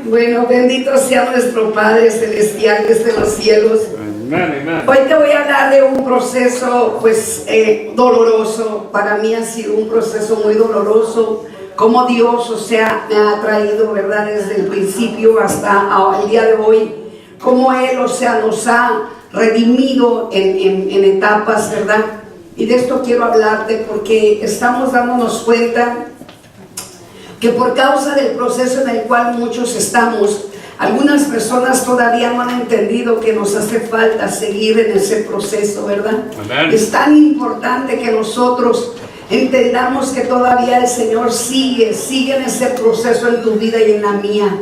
Bueno, bendito sea nuestro Padre Celestial desde los cielos. Amen. Hoy te voy a hablar de un proceso doloroso. Para mí ha sido un proceso muy doloroso. Como Dios, me ha traído, ¿verdad? Desde el principio hasta el día de hoy. Como Él, nos ha redimido en etapas, ¿verdad? Y de esto quiero hablarte porque estamos dándonos cuenta que por causa del proceso en el cual muchos estamos, algunas personas todavía no han entendido que nos hace falta seguir en ese proceso, ¿verdad? Amén. Es tan importante que nosotros entendamos que todavía el Señor sigue en ese proceso en tu vida y en la mía.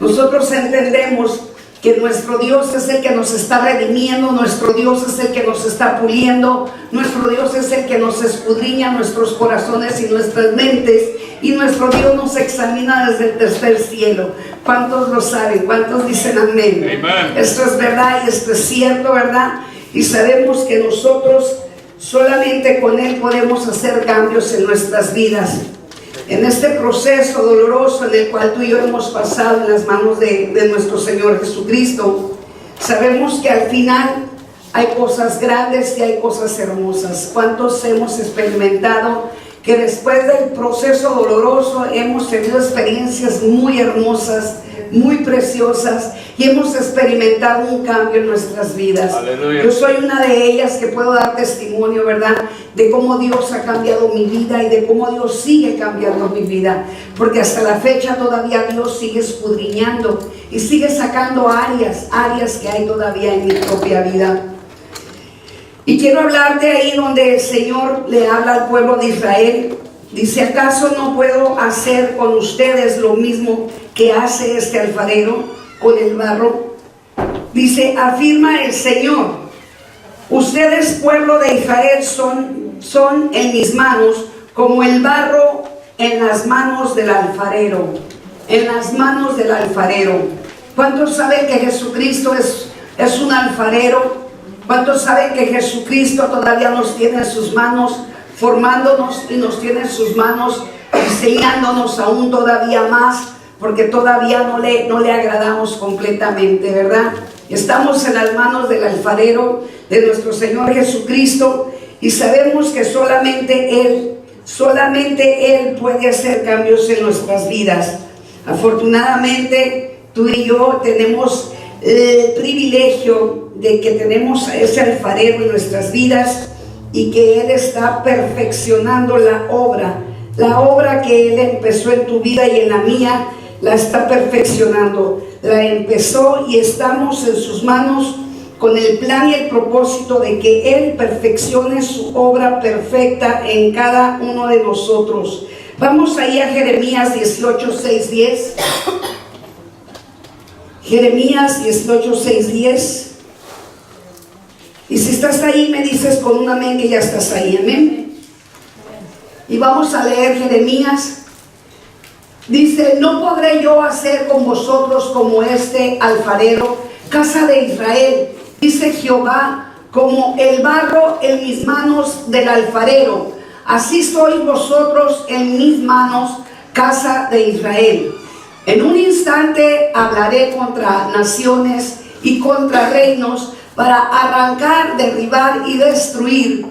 Nosotros entendemos que nuestro Dios es el que nos está redimiendo, nuestro Dios es el que nos está puliendo, nuestro Dios es el que nos escudriña nuestros corazones y nuestras mentes, y nuestro Dios nos examina desde el tercer cielo. ¿Cuántos lo saben? ¿Cuántos dicen amén? Amen. Esto es verdad y esto es cierto, ¿verdad? Y sabemos que nosotros solamente con Él podemos hacer cambios en nuestras vidas. En este proceso doloroso en el cual tú y yo hemos pasado en las manos de nuestro Señor Jesucristo, sabemos que al final hay cosas grandes y hay cosas hermosas. ¿Cuántos hemos experimentado que después del proceso doloroso hemos tenido experiencias muy hermosas, muy preciosas, y hemos experimentado un cambio en nuestras vidas? Aleluya. Yo soy una de ellas que puedo dar testimonio, ¿verdad?, de cómo Dios ha cambiado mi vida y de cómo Dios sigue cambiando mi vida, porque hasta la fecha todavía Dios sigue escudriñando y sigue sacando áreas que hay todavía en mi propia vida. Y quiero hablarte ahí donde el Señor le habla al pueblo de Israel. Dice: ¿acaso no puedo hacer con ustedes lo mismo que hace este alfarero con el barro? Dice: afirma el Señor, ustedes, pueblo de Israel, son en mis manos como el barro en las manos del alfarero. En las manos del alfarero. ¿Cuántos saben que Jesucristo es un alfarero? ¿Cuántos saben que Jesucristo todavía nos tiene en sus manos, formándonos, y nos tiene en sus manos, diseñándonos aún todavía más, porque todavía no le agradamos completamente, ¿verdad? Estamos en las manos del alfarero, de nuestro Señor Jesucristo, y sabemos que solamente Él puede hacer cambios en nuestras vidas. Afortunadamente, tú y yo tenemos el privilegio de que tenemos a ese alfarero en nuestras vidas, y que Él está perfeccionando la obra que Él empezó en tu vida y en la mía. La está perfeccionando, la empezó, y estamos en sus manos con el plan y el propósito de que Él perfeccione su obra perfecta en cada uno de nosotros. Vamos ahí a Jeremías 18, 6, 10. Jeremías 18, 6, 10. Y si estás ahí, me dices con un amén que ya estás ahí, amén. Y vamos a leer Jeremías. Dice: no podré yo hacer con vosotros como este alfarero, casa de Israel, dice Jehová, como el barro en mis manos del alfarero, así sois vosotros en mis manos, casa de Israel. En un instante hablaré contra naciones y contra reinos, para arrancar, derribar y destruir.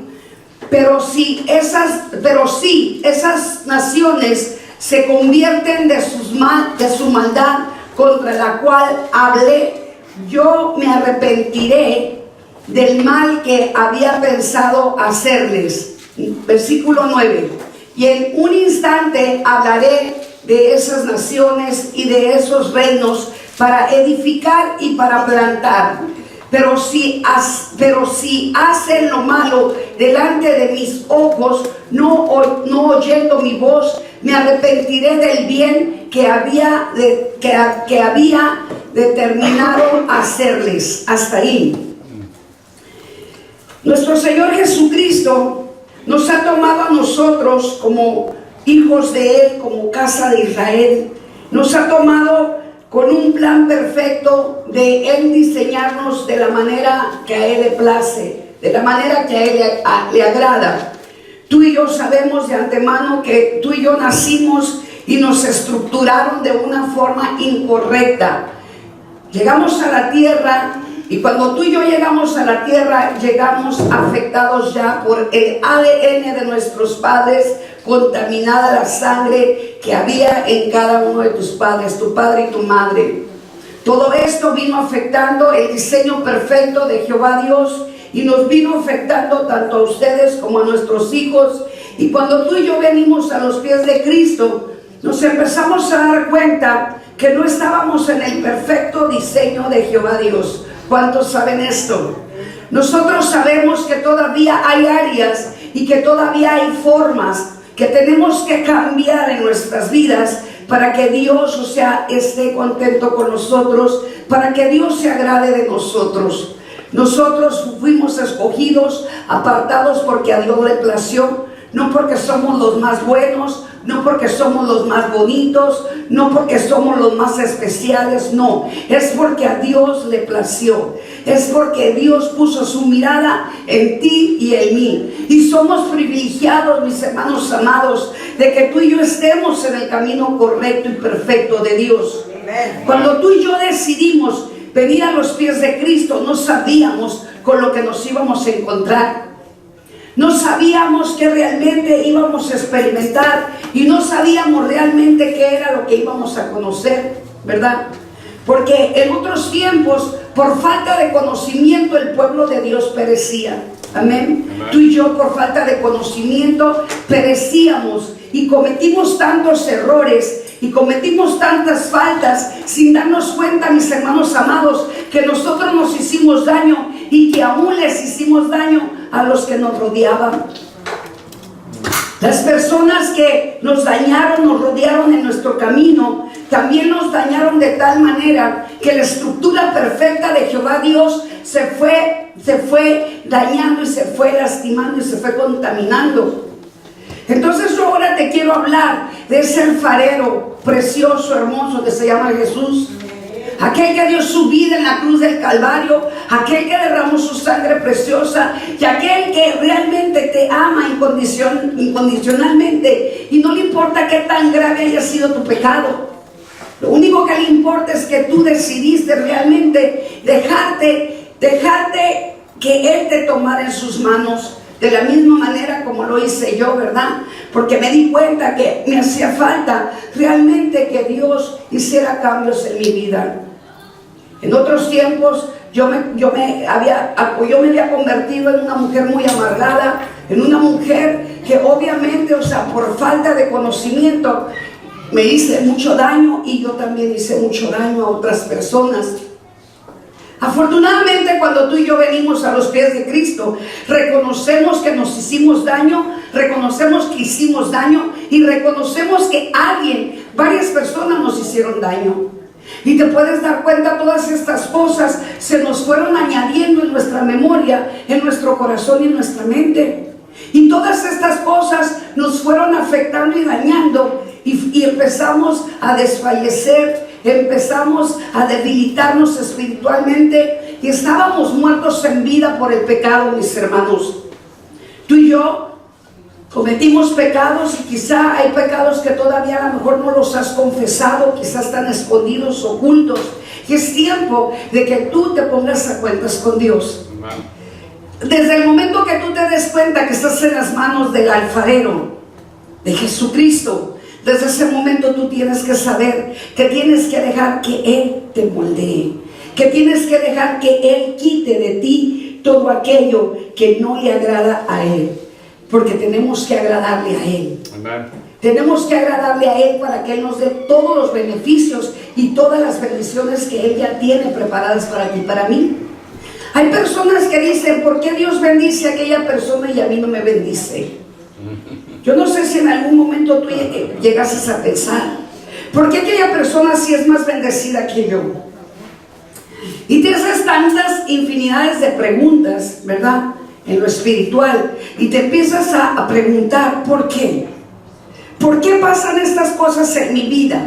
Pero si esas naciones se convierten de su maldad contra la cual hablé, yo me arrepentiré del mal que había pensado hacerles. Versículo 9. Y en un instante hablaré de esas naciones y de esos reinos para edificar y para plantar. Pero si hacen lo malo delante de mis ojos, no oyendo mi voz, me arrepentiré del bien que había determinado hacerles. Hasta ahí. Nuestro Señor Jesucristo nos ha tomado a nosotros como hijos de Él, como casa de Israel. Nos ha tomado con un plan perfecto de Él diseñarnos de la manera que a Él le place, de la manera que a Él le agrada. Tú y yo sabemos de antemano que tú y yo nacimos y nos estructuraron de una forma incorrecta. Llegamos a la tierra y cuando tú y yo llegamos a la tierra, llegamos afectados ya por el ADN de nuestros padres, contaminada la sangre que había en cada uno de tus padres, tu padre y tu madre. Todo esto vino afectando el diseño perfecto de Jehová Dios y nos vino afectando tanto a ustedes como a nuestros hijos. Y cuando tú y yo venimos a los pies de Cristo, nos empezamos a dar cuenta que no estábamos en el perfecto diseño de Jehová Dios. ¿Cuántos saben esto? Nosotros sabemos que todavía hay áreas y que todavía hay formas que tenemos que cambiar en nuestras vidas para que Dios, esté contento con nosotros, para que Dios se agrade de nosotros. Nosotros fuimos escogidos, apartados porque a Dios le plació, no porque somos los más buenos, no porque somos los más bonitos, no porque somos los más especiales, no, es porque a Dios le plació, es porque Dios puso su mirada en ti y en mí, y somos privilegiados, mis hermanos amados, de que tú y yo estemos en el camino correcto y perfecto de Dios. Cuando tú y yo decidimos venir a los pies de Cristo, no sabíamos con lo que nos íbamos a encontrar. No sabíamos qué realmente íbamos a experimentar y no sabíamos realmente qué era lo que íbamos a conocer, ¿verdad? Porque en otros tiempos, por falta de conocimiento, el pueblo de Dios perecía. Amén. Tú y yo, por falta de conocimiento, perecíamos y cometimos tantos errores y cometimos tantas faltas sin darnos cuenta, mis hermanos amados, que nosotros nos hicimos daño y que aún les hicimos daño a los que nos rodeaban. Las personas que nos dañaron, nos rodearon en nuestro camino, también nos dañaron de tal manera que la estructura perfecta de Jehová Dios se fue dañando y se fue lastimando y se fue contaminando. Entonces yo ahora te quiero hablar de ese alfarero precioso, hermoso, que se llama Jesús. Aquel que dio su vida en la cruz del Calvario, aquel que derramó su sangre preciosa y aquel que realmente te ama incondicionalmente y no le importa qué tan grave haya sido tu pecado. Lo único que le importa es que tú decidiste realmente dejarte que Él te tomara en sus manos. De la misma manera como lo hice yo, ¿verdad? Porque me di cuenta que me hacía falta realmente que Dios hiciera cambios en mi vida. En otros tiempos yo me había convertido en una mujer muy amargada, en una mujer que obviamente, por falta de conocimiento, me hice mucho daño y yo también hice mucho daño a otras personas. Afortunadamente, cuando tú y yo venimos a los pies de Cristo, reconocemos que nos hicimos daño, reconocemos que hicimos daño y reconocemos que varias personas nos hicieron daño. Y te puedes dar cuenta, todas estas cosas se nos fueron añadiendo en nuestra memoria, en nuestro corazón y en nuestra mente. Y todas estas cosas nos fueron afectando y dañando y empezamos a desfallecer. Empezamos a debilitarnos espiritualmente y estábamos muertos en vida por el pecado, mis hermanos. Tú y yo cometimos pecados y quizá hay pecados que todavía a lo mejor no los has confesado, quizás están escondidos, ocultos. Y es tiempo de que tú te pongas a cuentas con Dios. Desde el momento que tú te des cuenta que estás en las manos del alfarero, de Jesucristo, desde ese momento tú tienes que saber que tienes que dejar que Él te moldee, que tienes que dejar que Él quite de ti todo aquello que no le agrada a Él, porque tenemos que agradarle a Él. Amén. Tenemos que agradarle a Él para que Él nos dé todos los beneficios y todas las bendiciones que Él ya tiene preparadas para ti y para mí. Hay personas que dicen, ¿por qué Dios bendice a aquella persona y a mí no me bendice? Yo no sé si en algún momento tú llegases a pensar, ¿por qué aquella persona sí es más bendecida que yo? Y te haces tantas infinidades de preguntas, ¿verdad? En lo espiritual. Y te empiezas a preguntar, ¿por qué? ¿Por qué pasan estas cosas en mi vida?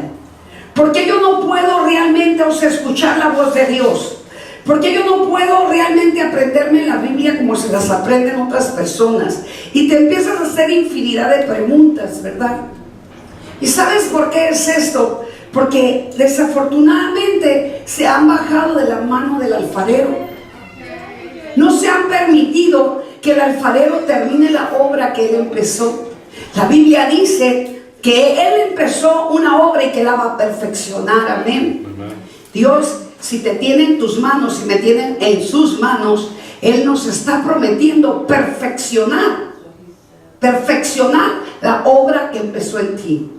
¿Por qué yo no puedo realmente escuchar la voz de Dios? ¿Por qué yo no puedo realmente aprenderme la Biblia como se las aprenden otras personas? Y te empiezas a hacer infinidad de preguntas, ¿verdad? ¿Y sabes por qué es esto? Porque desafortunadamente se han bajado de la mano del alfarero. No se han permitido que el alfarero termine la obra que él empezó. La Biblia dice que él empezó una obra y que la va a perfeccionar. Amén. Dios, si te tiene en tus manos, si me tienen en sus manos, Él nos está prometiendo perfeccionar la obra que empezó en ti.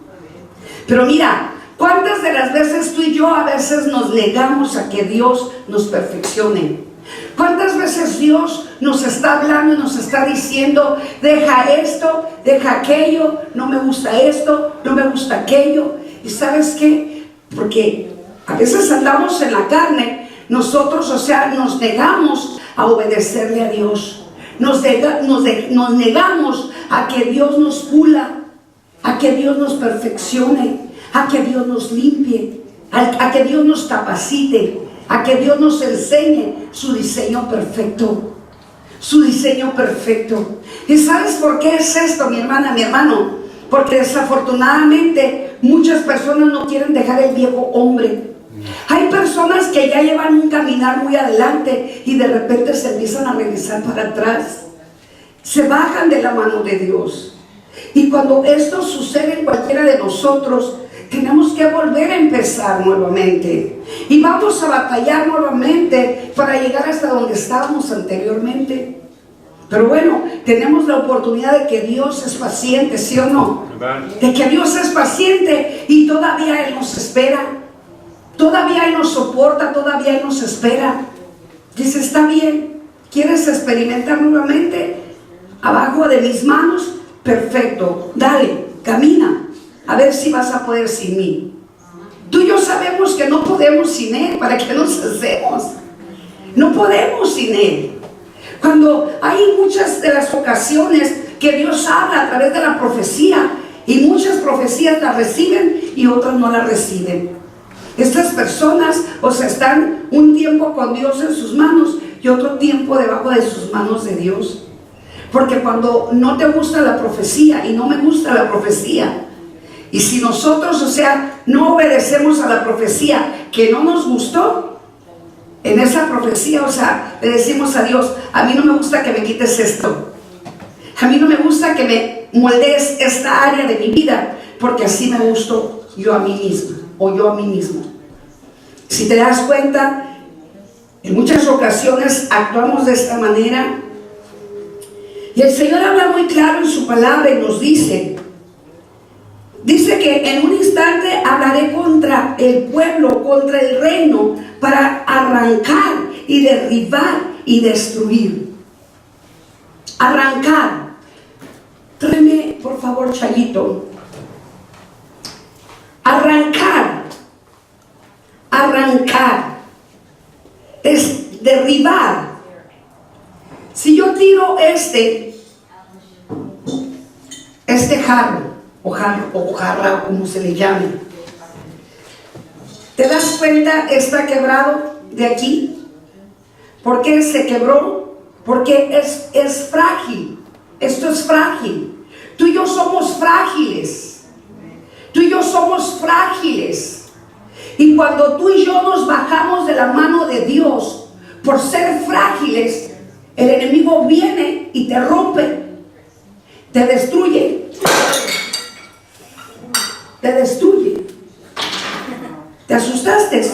Pero mira, ¿cuántas de las veces tú y yo a veces nos negamos a que Dios nos perfeccione? ¿Cuántas veces Dios nos está hablando y nos está diciendo, deja esto, deja aquello, no me gusta esto, no me gusta aquello? ¿Y sabes qué? Porque a veces andamos en la carne, nosotros, nos negamos a obedecerle a Dios. Nos negamos a que Dios nos pula, a que Dios nos perfeccione, a que Dios nos limpie, a que Dios nos capacite, a que Dios nos enseñe su diseño perfecto. Su diseño perfecto. ¿Y sabes por qué es esto, mi hermana, mi hermano? Porque desafortunadamente muchas personas no quieren dejar el viejo hombre. Hay personas que ya llevan un caminar muy adelante y de repente se empiezan a regresar para atrás. Se bajan de la mano de Dios. Y cuando esto sucede en cualquiera de nosotros, tenemos que volver a empezar nuevamente. Y vamos a batallar nuevamente para llegar hasta donde estábamos anteriormente. Pero bueno, tenemos la oportunidad de que Dios es paciente, ¿sí o no? De que Dios es paciente y todavía Él nos espera. Todavía Él nos soporta, todavía Él nos espera. Dice, está bien, ¿quieres experimentar nuevamente? Abajo de mis manos, perfecto, dale, camina. A ver si vas a poder sin mí. Tú y yo sabemos que no podemos sin Él. ¿Para qué nos hacemos? No podemos sin Él. Cuando hay muchas de las ocasiones que Dios habla a través de la profecía, y muchas profecías las reciben y otras no las reciben. Estas personas, están un tiempo con Dios en sus manos y otro tiempo debajo de sus manos de Dios. Porque cuando no te gusta la profecía, y no me gusta la profecía, y si nosotros, no obedecemos a la profecía que no nos gustó, en esa profecía, le decimos a Dios, a mí no me gusta que me quites esto. A mí no me gusta que me moldees esta área de mi vida, porque así me gustó yo a mí misma, o yo a mí mismo. Si te das cuenta, en muchas ocasiones actuamos de esta manera. Y el Señor habla muy claro en su palabra y nos dice que en un instante hablaré contra el pueblo, contra el reino, para arrancar y derribar y destruir. Arrancar. Tráeme, por favor, Chayito. Arrancar. Arrancar. Es derribar. Si yo tiro este jarro, o jarra, como se le llame, ¿te das cuenta? Está quebrado de aquí. ¿Por qué se quebró? Porque es frágil. Esto es frágil. Tú y yo somos frágiles. Tú y yo somos frágiles. Y cuando tú y yo nos bajamos de la mano de Dios por ser frágiles, el enemigo viene y te rompe, te destruye. Te destruye. ¿Te asustaste? Sí.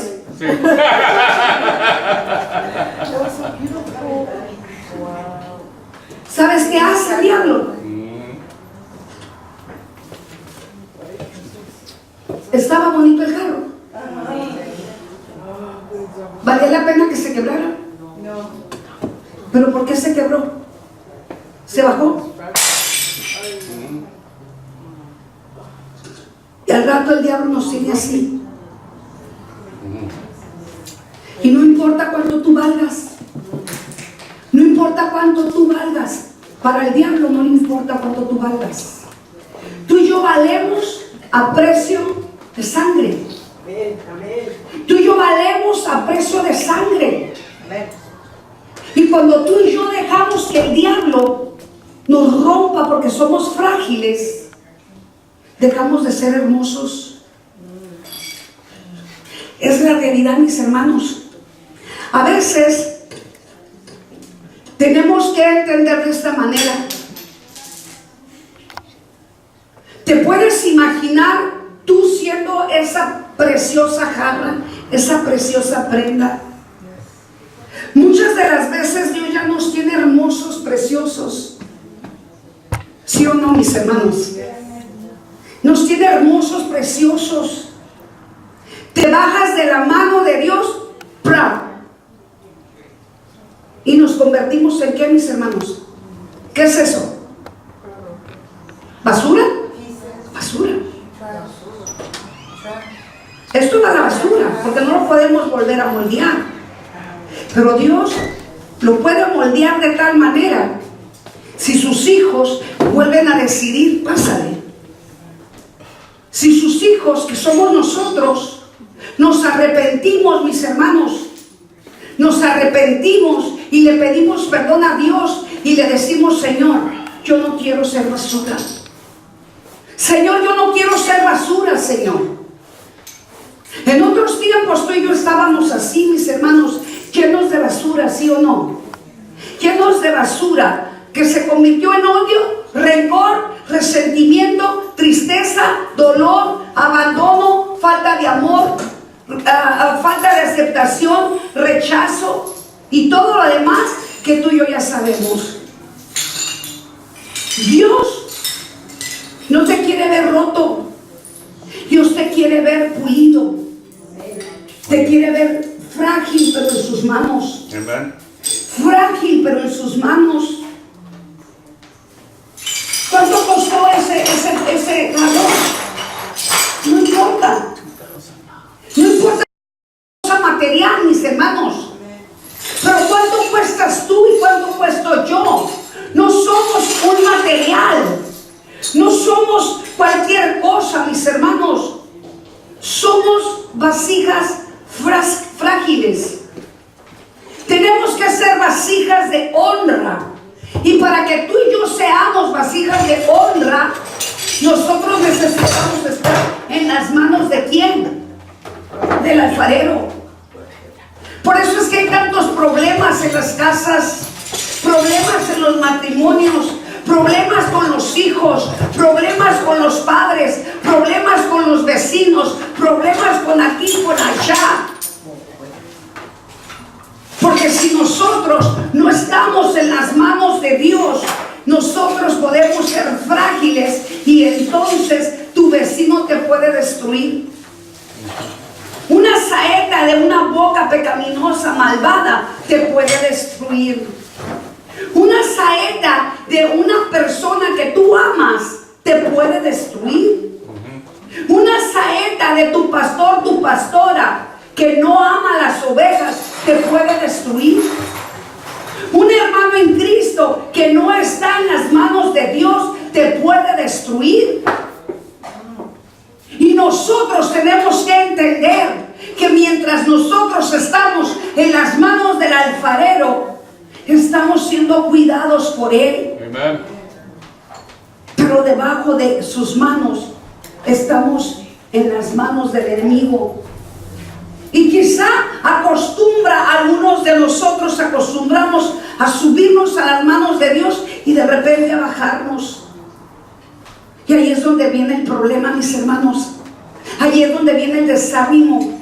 ¿Sabes qué hace el diablo? Estaba bonito el carro. ¿Valía la pena que se quebrara? No. ¿Pero por qué se quebró? ¿Se bajó? Y al rato el diablo nos sigue así. Y no importa cuánto tú valgas. No importa cuánto tú valgas. Para el diablo no le importa cuánto tú valgas. Tú y yo valemos a precio de sangre. Tú y yo valemos a precio de sangre. Y cuando tú y yo dejamos que el diablo nos rompa porque somos frágiles, dejamos de ser hermosos. Es la realidad, mis hermanos. A veces tenemos que entender de esta manera. ¿Te puedes imaginar tú siendo esa preciosa jarra, esa preciosa prenda? Muchas de las veces Dios ya nos tiene hermosos, preciosos. ¿Sí o no, mis hermanos? Nos tiene hermosos, preciosos. Te bajas de la mano de Dios, ¡pra! Y nos convertimos en ¿qué, mis hermanos? ¿Qué es eso? ¿Basura? Basura. Esto va a la basura, porque no lo podemos volver a moldear. Pero Dios lo puede moldear de tal manera. Si sus hijos vuelven a decidir, pásale. Si sus hijos, que somos nosotros, nos arrepentimos, mis hermanos, nos arrepentimos y le pedimos perdón a Dios y le decimos: Señor, yo no quiero ser basura. Señor, yo no quiero ser basura, Señor. En otros tiempos tú y yo estábamos así, mis hermanos, llenos de basura, ¿sí o no? Llenos de basura que se convirtió en odio, rencor, resentimiento, tristeza, dolor, abandono, falta de amor, falta de aceptación, rechazo y todo lo demás que tú y yo ya sabemos. Dios no te quiere ver roto. Dios te quiere ver pulido. Te quiere ver frágil, pero en sus manos. Amen. Frágil, pero en sus manos. ¿Cuánto costó ese calor? No importa. No importa la cosa material, mis hermanos. Pero ¿cuánto cuestas tú y cuánto cuesto yo? No somos un material. No somos cualquier cosa, mis hermanos. Somos vasijas frágiles. Tenemos que ser vasijas de honra. Y para que tú y yo seamos vasijas de honra, nosotros necesitamos estar en las manos de ¿quién? Del alfarero. Por eso es que hay tantos problemas en las casas, problemas en los matrimonios, problemas con los hijos, problemas con los padres, problemas con los vecinos, problemas con aquí, con allá. Porque si nosotros no estamos en las manos de Dios, nosotros podemos ser frágiles y entonces tu vecino te puede destruir. Una saeta de una boca pecaminosa, malvada, te puede destruir. Una saeta de una persona que tú amas te puede destruir. Una saeta de tu pastor, tu pastora, que no ama las ovejas, te puede destruir. Un hermano en Cristo que no está en las manos de Dios te puede destruir. Y nosotros tenemos que entender que mientras nosotros estamos en las manos del alfarero, estamos siendo cuidados por Él. Amen. Pero debajo de sus manos estamos en las manos del enemigo. Y quizá algunos de nosotros acostumbramos a subirnos a las manos de Dios y de repente a bajarnos. Y ahí es donde viene el problema, mis hermanos. Ahí es donde viene el desánimo.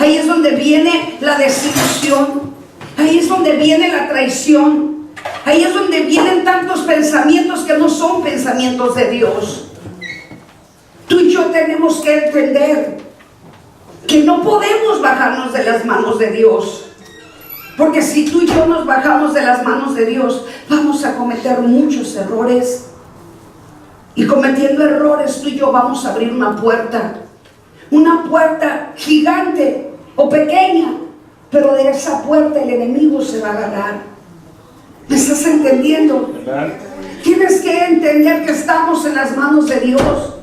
Ahí es donde viene la desilusión. Ahí es donde viene la traición. Ahí es donde vienen tantos pensamientos que no son pensamientos de Dios. Tú y yo tenemos que entender que no podemos bajarnos de las manos de Dios. Porque si tú y yo nos bajamos de las manos de Dios, vamos a cometer muchos errores. Y cometiendo errores, tú y yo vamos a abrir una puerta gigante o pequeña, pero de esa puerta el enemigo se va a agarrar. ¿Me estás entendiendo? Tienes que entender que estamos en las manos de Dios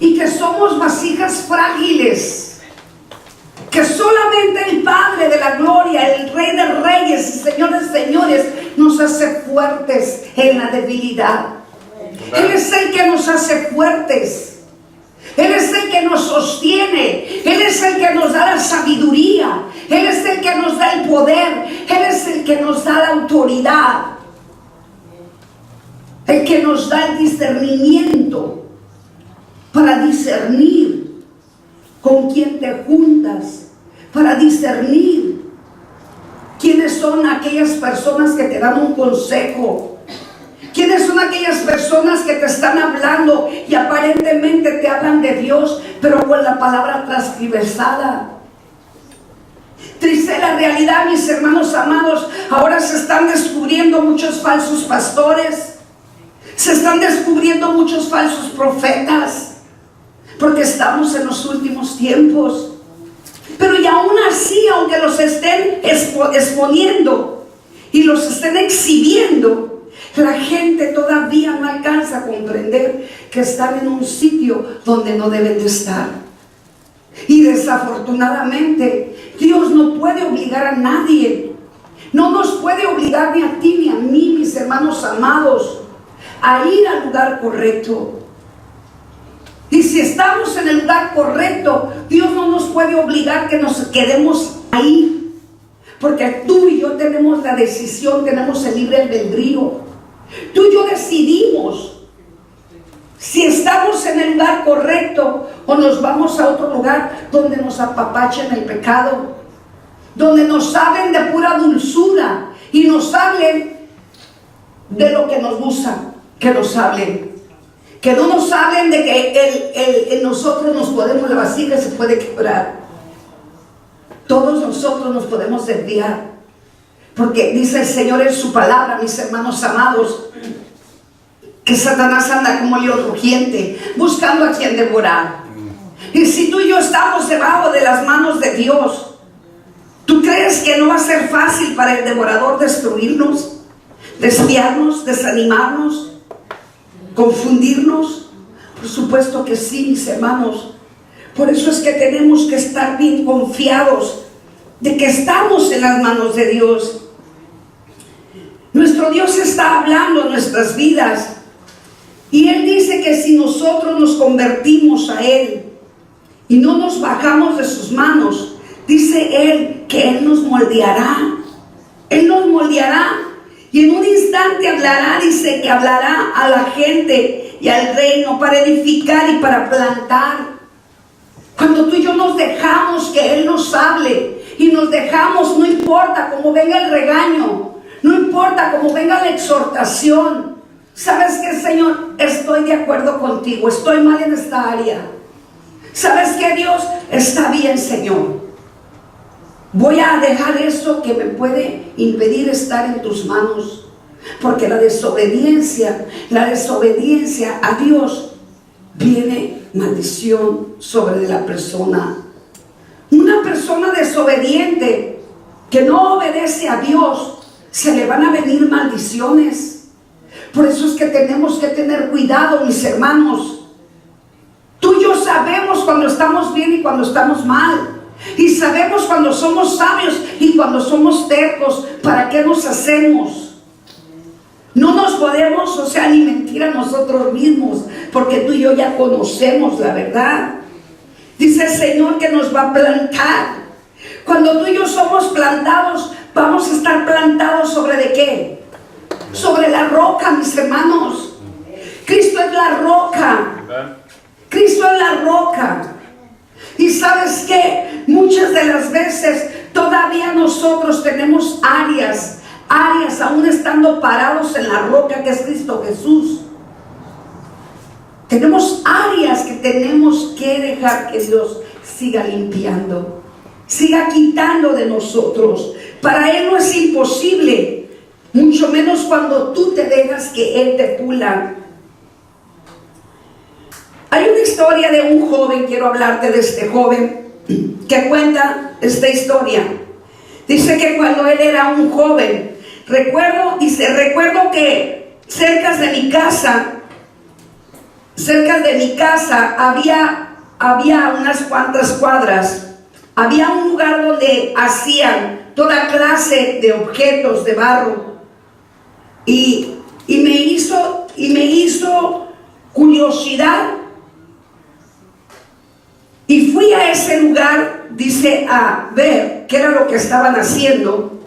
y que somos vasijas frágiles, que solamente el Padre de la gloria, el Rey de reyes y Señor de señores, nos hace fuertes en la debilidad. Él es el que nos hace fuertes. Él es el que nos sostiene, Él es el que nos da la sabiduría, Él es el que nos da el poder, Él es el que nos da la autoridad, el que nos da el discernimiento para discernir con quién te juntas, para discernir quiénes son aquellas personas que te dan un consejo, quiénes son aquellas personas que te están hablando y aparentemente te hablan de Dios, pero con la palabra transgiversada. Triste la realidad, mis hermanos amados. Ahora se están descubriendo muchos falsos pastores, se están descubriendo muchos falsos profetas, porque estamos en los últimos tiempos. Pero y aún así, aunque los estén exponiendo y los estén exhibiendo, la gente todavía no alcanza a comprender que están en un sitio donde no deben de estar. Y desafortunadamente, Dios no puede obligar a nadie. No nos puede obligar ni a ti ni a mí, mis hermanos amados, a ir al lugar correcto. Y si estamos en el lugar correcto, Dios no nos puede obligar que nos quedemos ahí. Porque tú y yo tenemos la decisión, tenemos el libre albedrío. Tú y yo decidimos si estamos en el lugar correcto o nos vamos a otro lugar donde nos apapachen el pecado, donde nos hablen de pura dulzura y nos hablen de lo que nos gusta que nos hablen. Que no nos hablen de que en nosotros nos podemos, la vasija se puede quebrar. Todos nosotros nos podemos desviar. Porque dice el Señor en su palabra, mis hermanos amados, que Satanás anda como león rugiente, buscando a quien devorar. Y si tú y yo estamos debajo de las manos de Dios, ¿tú crees que no va a ser fácil para el devorador destruirnos, desviarnos, desanimarnos, confundirnos? Por supuesto que sí, mis hermanos. Por eso es que tenemos que estar bien confiados de que estamos en las manos de Dios. Nuestro Dios está hablando en nuestras vidas y Él dice que si nosotros nos convertimos a Él y no nos bajamos de sus manos, dice Él que Él nos moldeará. Él nos moldeará y en un instante hablará, dice que hablará a la gente y al reino para edificar y para plantar. Cuando tú y yo nos dejamos que Él nos hable y nos dejamos, no importa cómo venga el regaño, no importa cómo venga la exhortación. ¿Sabes qué, Señor? Estoy de acuerdo contigo, estoy mal en esta área. ¿Sabes qué, Dios? Está bien, Señor. Voy a dejar eso que me puede impedir estar en tus manos. Porque la desobediencia a Dios, viene maldición sobre la persona. Una persona desobediente que no obedece a Dios, se le van a venir maldiciones. Por eso es que tenemos que tener cuidado, mis hermanos. Tú y yo sabemos cuando estamos bien y cuando estamos mal. Y sabemos cuando somos sabios y cuando somos tercos. ¿Para qué nos hacemos? No nos podemos, ni mentir a nosotros mismos, porque tú y yo ya conocemos la verdad. Dice el Señor que nos va a plantar. Cuando tú y yo somos plantados, vamos a estar plantados ¿sobre de qué? Sobre la roca, mis hermanos. Cristo es la roca. Cristo es la roca. Y ¿sabes qué? Muchas de las veces todavía nosotros tenemos áreas aún estando parados en la roca que es Cristo Jesús. Tenemos áreas que tenemos que dejar que Dios siga limpiando, siga quitando de nosotros. Para Él no es imposible, mucho menos cuando tú te dejas que Él te pula. Hay una historia de un joven, quiero hablarte de este joven que cuenta esta historia. Dice que cuando él era un joven, recuerdo que cerca de mi casa había unas cuantas cuadras. Había un lugar donde hacían toda clase de objetos de barro. Y me hizo curiosidad Y fui a ese lugar, dice, a ver qué era lo que estaban haciendo.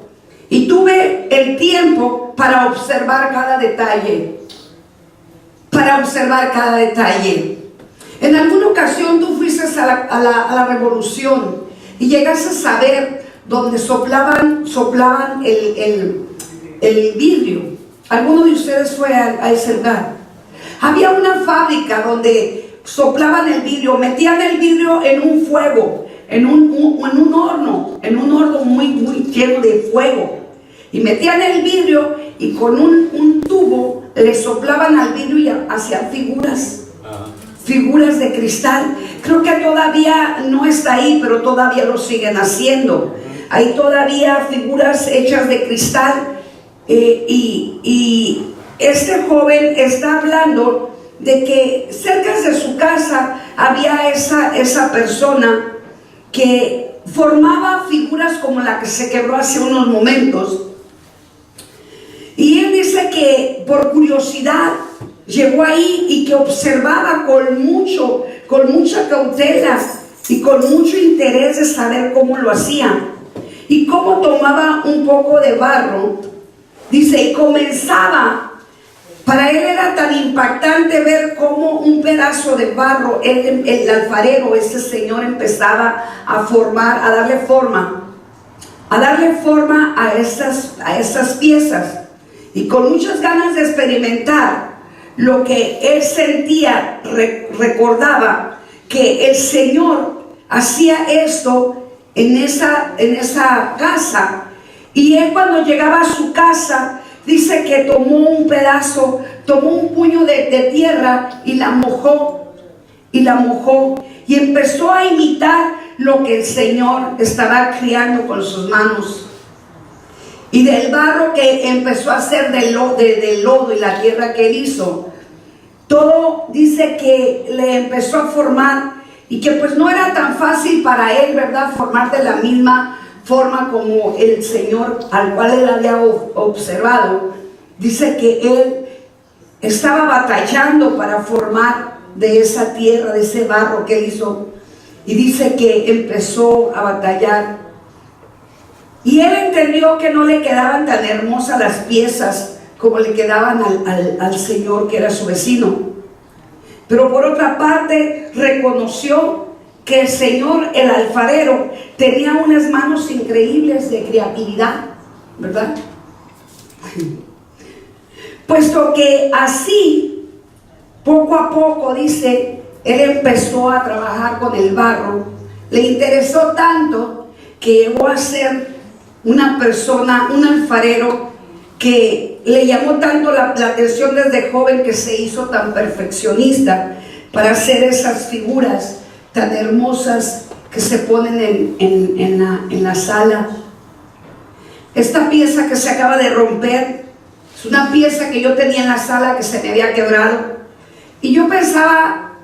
Y tuve el tiempo para observar cada detalle. Para observar cada detalle. En alguna ocasión tú fuiste a la revolución y llegaste a saber donde soplaban el vidrio. ¿Alguno de ustedes fue a ese lugar? Había una fábrica donde soplaban el vidrio, metían el vidrio en un fuego, en un horno muy, muy lleno de fuego. Y metían el vidrio y con un tubo le soplaban al vidrio y hacían figuras de cristal. Creo que todavía no está ahí, pero todavía lo siguen haciendo. Hay todavía figuras hechas de cristal. Y este joven está hablando de que cerca de su casa había esa persona que formaba figuras como la que se quebró hace unos momentos. Y él dice que por curiosidad llegó ahí y que observaba con mucha cautela y con mucho interés de saber cómo lo hacía y cómo tomaba un poco de barro. Dice, y comenzaba, para él era tan impactante ver cómo un pedazo de barro, el alfarero, este señor empezaba a formar, a darle forma a estas piezas. Y con muchas ganas de experimentar lo que él sentía, recordaba que el Señor hacía esto en esa casa. Y él cuando llegaba a su casa, dice que tomó un puño de tierra y la mojó, y empezó a imitar lo que el Señor estaba creando con sus manos. Y del barro que empezó a hacer del lodo y la tierra que él hizo, todo dice que le empezó a formar, y que pues no era tan fácil para él, ¿verdad?, formar de la misma forma como el Señor al cual él había observado. Dice que él estaba batallando para formar de esa tierra, de ese barro que él hizo, y dice que empezó a batallar. Y él entendió que no le quedaban tan hermosas las piezas como le quedaban al Señor, que era su vecino. Pero por otra parte reconoció que el Señor, el alfarero, tenía unas manos increíbles de creatividad, ¿verdad? Puesto que así, poco a poco, dice, él empezó a trabajar con el barro. Le interesó tanto que llegó a ser una persona, un alfarero, que le llamó tanto la atención desde joven, que se hizo tan perfeccionista para hacer esas figuras tan hermosas que se ponen en la sala. Esta pieza que se acaba de romper es una pieza que yo tenía en la sala que se me había quebrado, y yo pensaba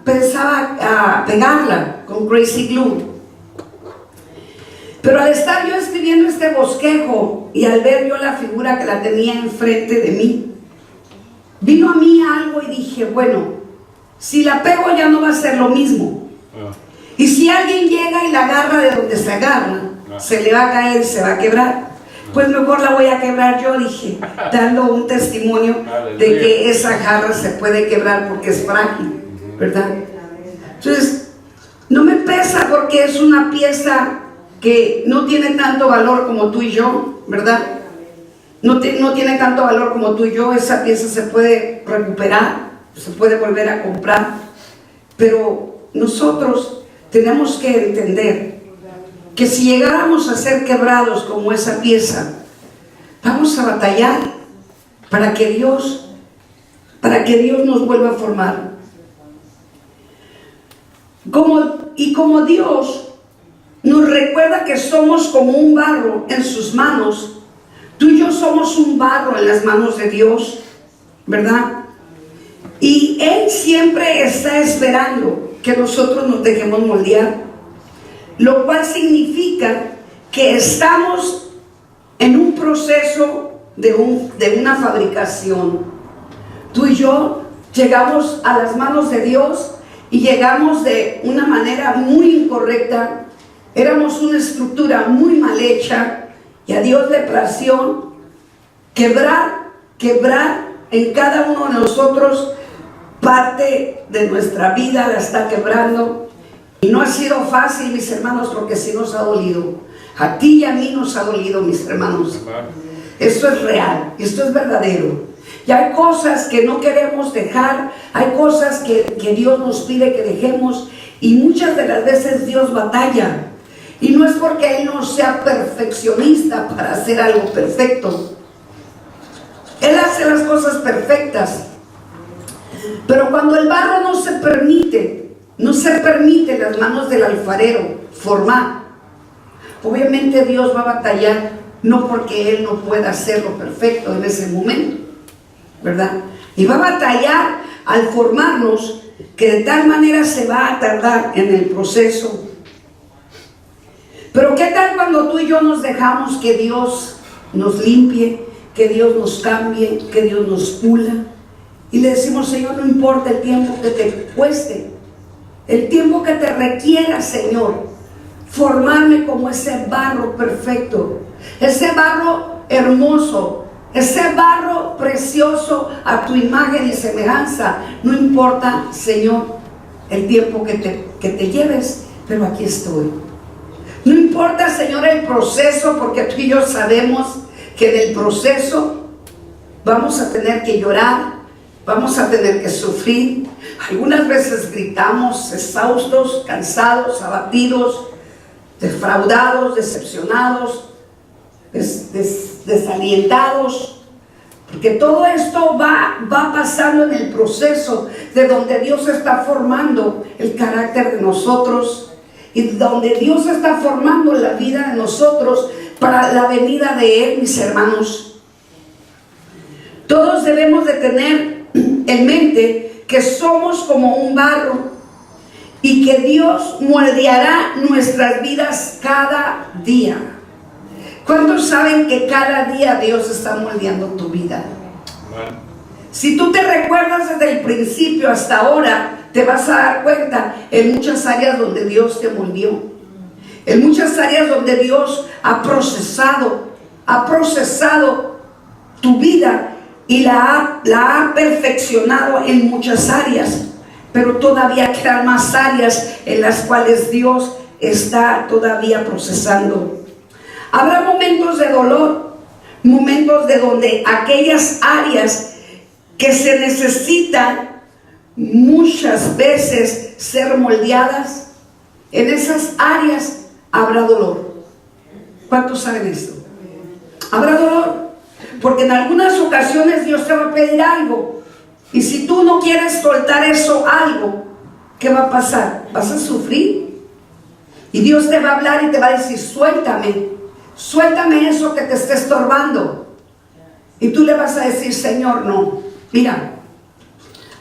pegarla con crazy glue. Pero al estar yo escribiendo este bosquejo y al ver yo la figura que la tenía enfrente de mí, vino a mí algo y dije, bueno, si la pego ya no va a ser lo mismo. Y si alguien llega y la agarra de donde se agarra, se le va a caer, se va a quebrar. Pues mejor la voy a quebrar yo, dije, dando un testimonio de que esa jarra se puede quebrar porque es frágil, ¿verdad? Entonces, no me pesa porque es una pieza que no tiene tanto valor como tú y yo, ¿verdad? No tiene tanto valor como tú y yo. Esa pieza se puede recuperar, se puede volver a comprar, pero nosotros tenemos que entender que si llegáramos a ser quebrados como esa pieza, vamos a batallar para que Dios nos vuelva a formar. Como Dios nos recuerda que somos como un barro en sus manos, tú y yo somos un barro en las manos de Dios, ¿verdad? Y Él siempre está esperando que nosotros nos dejemos moldear, lo cual significa que estamos en un proceso de una fabricación. Tú y yo llegamos a las manos de Dios y llegamos de una manera muy incorrecta. Éramos una estructura muy mal hecha y a Dios le plació quebrar en cada uno de nosotros. Parte de nuestra vida la está quebrando y no ha sido fácil, mis hermanos, porque sí nos ha dolido. A ti y a mí nos ha dolido, mis hermanos. Esto es real, esto es verdadero. Y hay cosas que no queremos dejar, hay cosas que Dios nos pide que dejemos, y muchas de las veces Dios batalla. Y no es porque Él no sea perfeccionista para hacer algo perfecto. Él hace las cosas perfectas. Pero cuando el barro no se permite en las manos del alfarero formar, obviamente Dios va a batallar, no porque Él no pueda hacerlo perfecto en ese momento, ¿verdad? Y va a batallar al formarnos, que de tal manera se va a tardar en el proceso. Pero ¿qué tal cuando tú y yo nos dejamos que Dios nos limpie, que Dios nos cambie, que Dios nos pula? Y le decimos: Señor, no importa el tiempo que te cueste, el tiempo que te requiera, Señor, formarme como ese barro perfecto, ese barro hermoso, ese barro precioso a tu imagen y semejanza. No importa, Señor, el tiempo que te lleves, pero aquí estoy. No importa, Señor, el proceso, porque tú y yo sabemos que en el proceso vamos a tener que llorar, vamos a tener que sufrir. Algunas veces gritamos, exhaustos, cansados, abatidos, defraudados, decepcionados, desalientados, porque todo esto va pasando en el proceso de donde Dios está formando el carácter de nosotros y donde Dios está formando la vida de nosotros para la venida de Él, mis hermanos. Todos debemos de tener en mente que somos como un barro y que Dios moldeará nuestras vidas cada día. ¿Cuántos saben que cada día Dios está moldeando tu vida? Si tú te recuerdas desde el principio hasta ahora, te vas a dar cuenta en muchas áreas donde Dios te moldeó, en muchas áreas donde Dios ha procesado tu vida y la ha perfeccionado en muchas áreas, pero todavía quedan más áreas en las cuales Dios está todavía procesando. Habrá momentos de dolor, momentos de donde aquellas áreas que se necesitan muchas veces ser moldeadas, en esas áreas habrá dolor. ¿Cuántos saben esto? Habrá dolor, porque en algunas ocasiones Dios te va a pedir algo, y si tú no quieres soltar eso algo, ¿qué va a pasar? Vas a sufrir, y Dios te va a hablar y te va a decir: suéltame eso que te está estorbando. Y tú le vas a decir: Señor, no. Mira,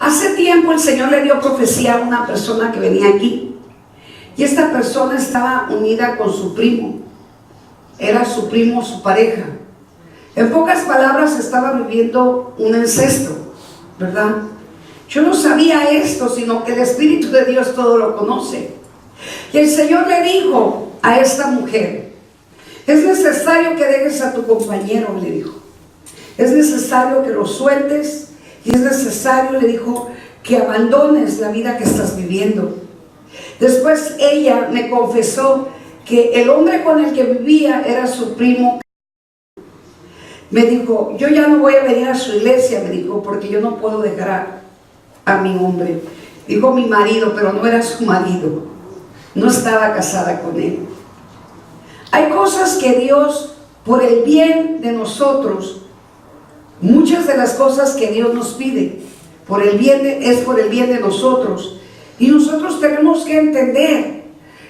hace tiempo el Señor le dio profecía a una persona que venía aquí, y esta persona estaba unida con su primo. Era su primo, su pareja. En pocas palabras, estaba viviendo un incesto, ¿verdad? Yo no sabía esto, sino que el Espíritu de Dios todo lo conoce. Y el Señor le dijo a esta mujer: es necesario que dejes a tu compañero, le dijo. Es necesario que lo sueltes, y es necesario, le dijo, que abandones la vida que estás viviendo. Después ella me confesó que el hombre con el que vivía era su primo. Me dijo: yo ya no voy a venir a su iglesia, me dijo, porque yo no puedo dejar a mi hombre. Dijo mi marido, pero no era su marido, no estaba casada con él. Hay cosas que Dios, por el bien de nosotros, muchas de las cosas que Dios nos pide, es por el bien de nosotros. Y nosotros tenemos que entender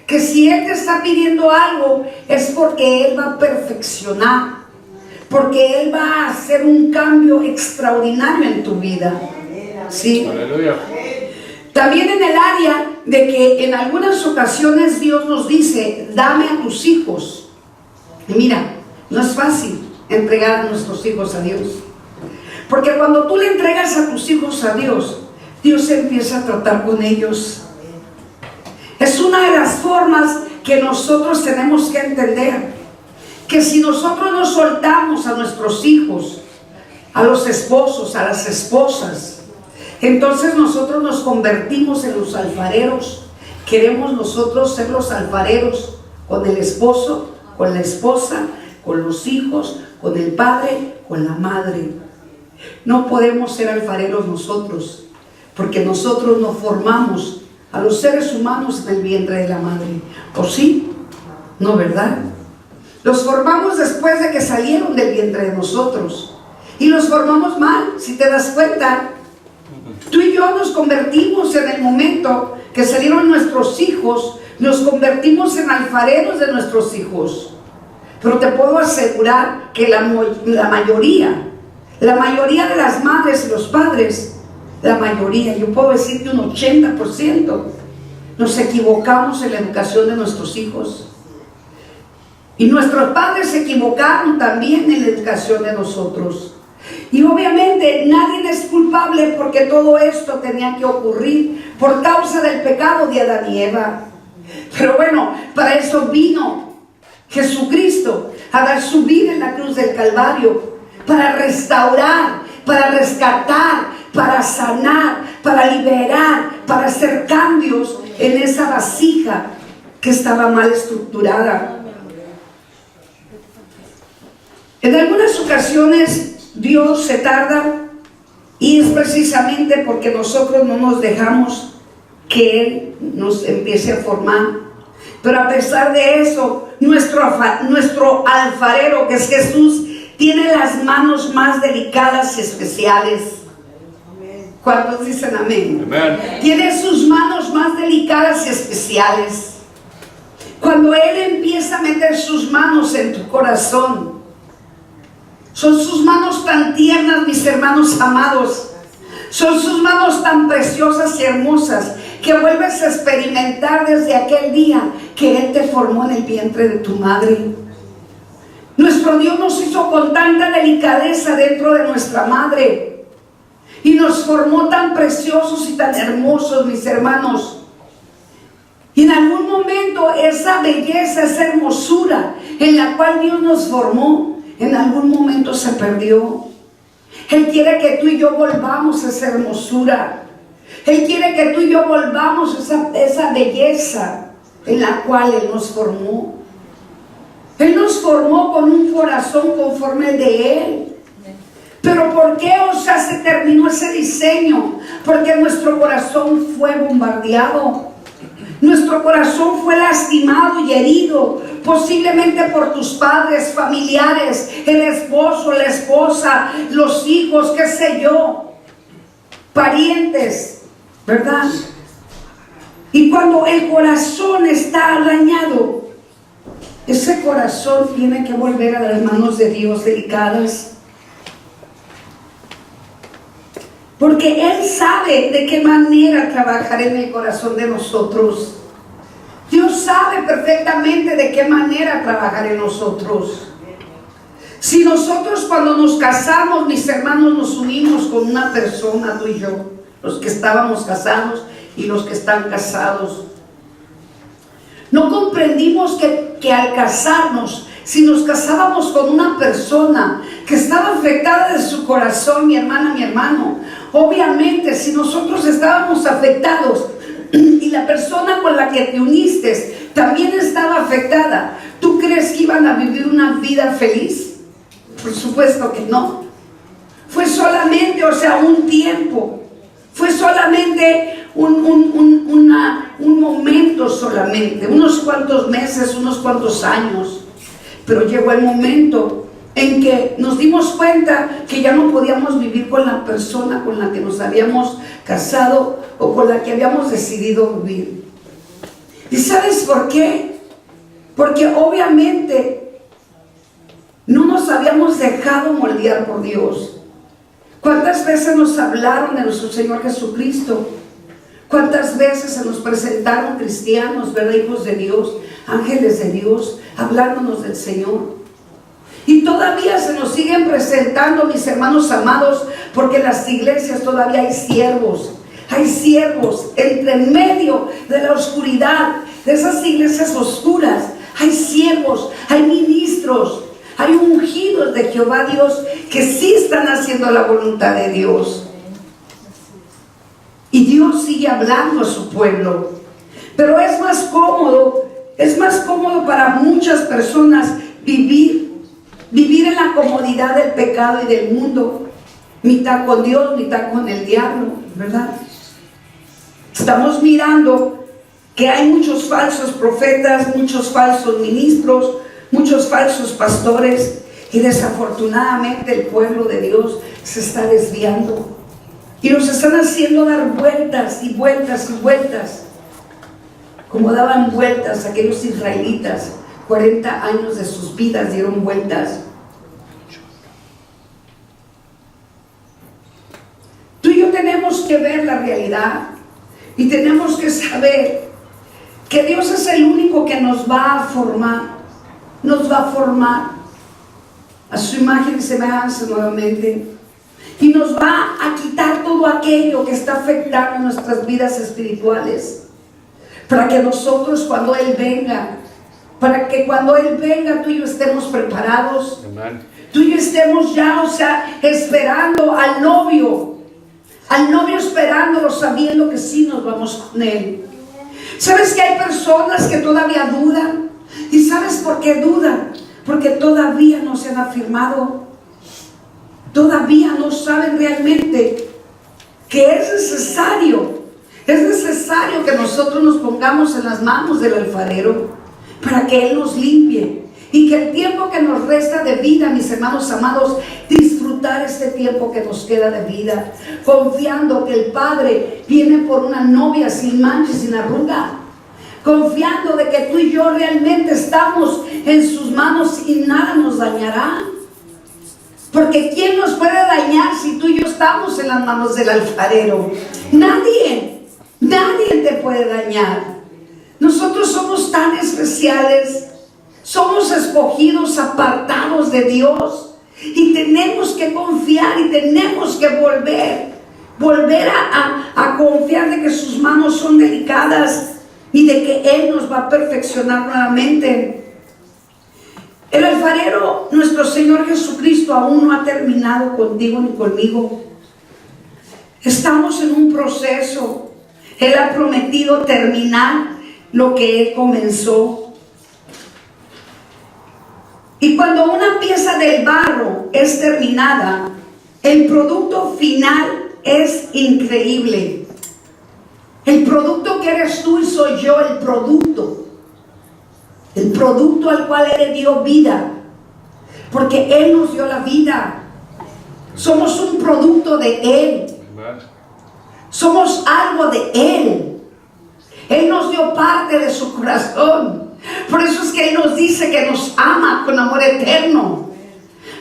que si Él te está pidiendo algo, es porque Él va a perfeccionar, porque Él va a hacer un cambio extraordinario en tu vida. ¿Sí? Aleluya. También en el área de que en algunas ocasiones Dios nos dice: dame a tus hijos. Y mira, no es fácil entregar a nuestros hijos a Dios, porque cuando tú le entregas a tus hijos a Dios, Dios empieza a tratar con ellos una de las formas que nosotros tenemos que entender, que si nosotros no soltamos a nuestros hijos, a los esposos, a las esposas, entonces nosotros nos convertimos en los alfareros. Queremos nosotros ser los alfareros con el esposo, con la esposa, con los hijos, con el padre, con la madre. No podemos ser alfareros nosotros, porque nosotros nos formamos a los seres humanos en el vientre de la madre. ¿O sí? No, ¿verdad? Los formamos después de que salieron del vientre de nosotros. Y los formamos mal, si te das cuenta. Tú y yo nos convertimos en el momento que salieron nuestros hijos, nos convertimos en alfareros de nuestros hijos. Pero te puedo asegurar que la mayoría de las madres y los padres, la mayoría, yo puedo decir que un 80%, nos equivocamos en la educación de nuestros hijos. Y nuestros padres se equivocaron también en la educación de nosotros. Y obviamente nadie es culpable, porque todo esto tenía que ocurrir por causa del pecado de Adán y Eva. Pero bueno, para eso vino Jesucristo a dar su vida en la cruz del Calvario, para restaurar, para rescatar, para sanar, para liberar, para hacer cambios en esa vasija que estaba mal estructurada. En algunas ocasiones Dios se tarda, y es precisamente porque nosotros no nos dejamos que Él nos empiece a formar. Pero a pesar de eso, nuestro alfarero, que es Jesús, tiene las manos más delicadas y especiales. ¿Cuántos dicen amén? Amén. Tiene sus manos más delicadas y especiales. Cuando Él empieza a meter sus manos en tu corazón, son sus manos tan tiernas, mis hermanos amados. Son sus manos tan preciosas y hermosas, que vuelves a experimentar desde aquel día que Él te formó en el vientre de tu madre. Nuestro Dios nos hizo con tanta delicadeza dentro de nuestra madre, y nos formó tan preciosos y tan hermosos, mis hermanos. Y en algún momento esa belleza, esa hermosura en la cual Dios nos formó, en algún momento se perdió. Él quiere que tú y yo volvamos a esa hermosura. Él quiere que tú y yo volvamos a esa belleza en la cual Él nos formó. Él nos formó con un corazón conforme al de Él. Pero ¿por qué, se terminó ese diseño? Porque nuestro corazón fue bombardeado. Nuestro corazón fue lastimado y herido, posiblemente por tus padres, familiares, el esposo, la esposa, los hijos, qué sé yo, parientes, ¿verdad? Y cuando el corazón está dañado, ese corazón tiene que volver a las manos de Dios delicadas. Porque Él sabe de qué manera trabajar en el corazón de nosotros. Dios sabe perfectamente de qué manera trabajar en nosotros. Si nosotros cuando nos casamos, mis hermanos, nos unimos con una persona, tú y yo, los que estábamos casados y los que están casados, no comprendimos que al casarnos, si nos casábamos con una persona que estaba afectada de su corazón, mi hermana, mi hermano, obviamente si nosotros estábamos afectados y la persona con la que te uniste también estaba afectada, ¿tú crees que iban a vivir una vida feliz? Por supuesto que no. Fue solamente, un tiempo. Fue solamente un momento solamente, unos cuantos meses, unos cuantos años. Pero llegó el momento en que nos dimos cuenta que ya no podíamos vivir con la persona con la que nos habíamos casado o con la que habíamos decidido vivir. ¿Y sabes por qué? Porque obviamente no nos habíamos dejado moldear por Dios. ¿Cuántas veces nos hablaron de nuestro Señor Jesucristo? ¿Cuántas veces se nos presentaron cristianos, ¿verdad? Hijos de Dios, ángeles de Dios, hablándonos del Señor? Y todavía se nos siguen presentando, mis hermanos amados, porque en las iglesias todavía hay siervos entre medio de la oscuridad, de esas iglesias oscuras, hay siervos, hay ministros, hay ungidos de Jehová Dios que sí están haciendo la voluntad de Dios. Y Dios sigue hablando a su pueblo. Pero es más cómodo para muchas personas vivir en la comodidad del pecado y del mundo, mitad con Dios, mitad con el diablo, ¿verdad? Estamos mirando que hay muchos falsos profetas, muchos falsos ministros, muchos falsos pastores, y desafortunadamente el pueblo de Dios se está desviando y nos están haciendo dar vueltas y vueltas y vueltas, como daban vueltas aquellos israelitas. 40 años de sus vidas dieron vueltas. Tú y yo tenemos que ver la realidad y tenemos que saber que Dios es el único que nos va a formar a su imagen y semejanza nuevamente, y nos va a quitar todo aquello que está afectando nuestras vidas espirituales, para que nosotros cuando Él venga tú y yo estemos preparados. Amén. Tú y yo estemos ya, esperando al novio esperándolo, sabiendo que sí nos vamos con Él. ¿Sabes que hay personas que todavía dudan? ¿Y sabes por qué dudan? Porque todavía no se han afirmado, todavía no saben realmente que es necesario que nosotros nos pongamos en las manos del alfarero para que Él nos limpie, y que el tiempo que nos resta de vida, mis hermanos amados, disfrutar este tiempo que nos queda de vida, confiando que el Padre viene por una novia sin mancha y sin arruga, confiando de que tú y yo realmente estamos en sus manos y nada nos dañará. Porque ¿quién nos puede dañar si tú y yo estamos en las manos del alfarero? Nadie te puede dañar. Nosotros somos tan especiales, somos escogidos, apartados de Dios, y tenemos que confiar y tenemos que volver a confiar de que sus manos son delicadas y de que Él nos va a perfeccionar nuevamente. El alfarero, nuestro Señor Jesucristo, aún no ha terminado contigo ni conmigo. Estamos en un proceso. Él ha prometido terminar lo que Él comenzó. Y cuando una pieza del barro es terminada, el producto final es increíble. El producto que eres tú y soy yo, el producto al cual Él le dio vida, porque Él nos dio la vida. Somos un producto de Él, somos algo de Él. Él nos dio parte de su corazón. Por eso es que Él nos dice que nos ama con amor eterno.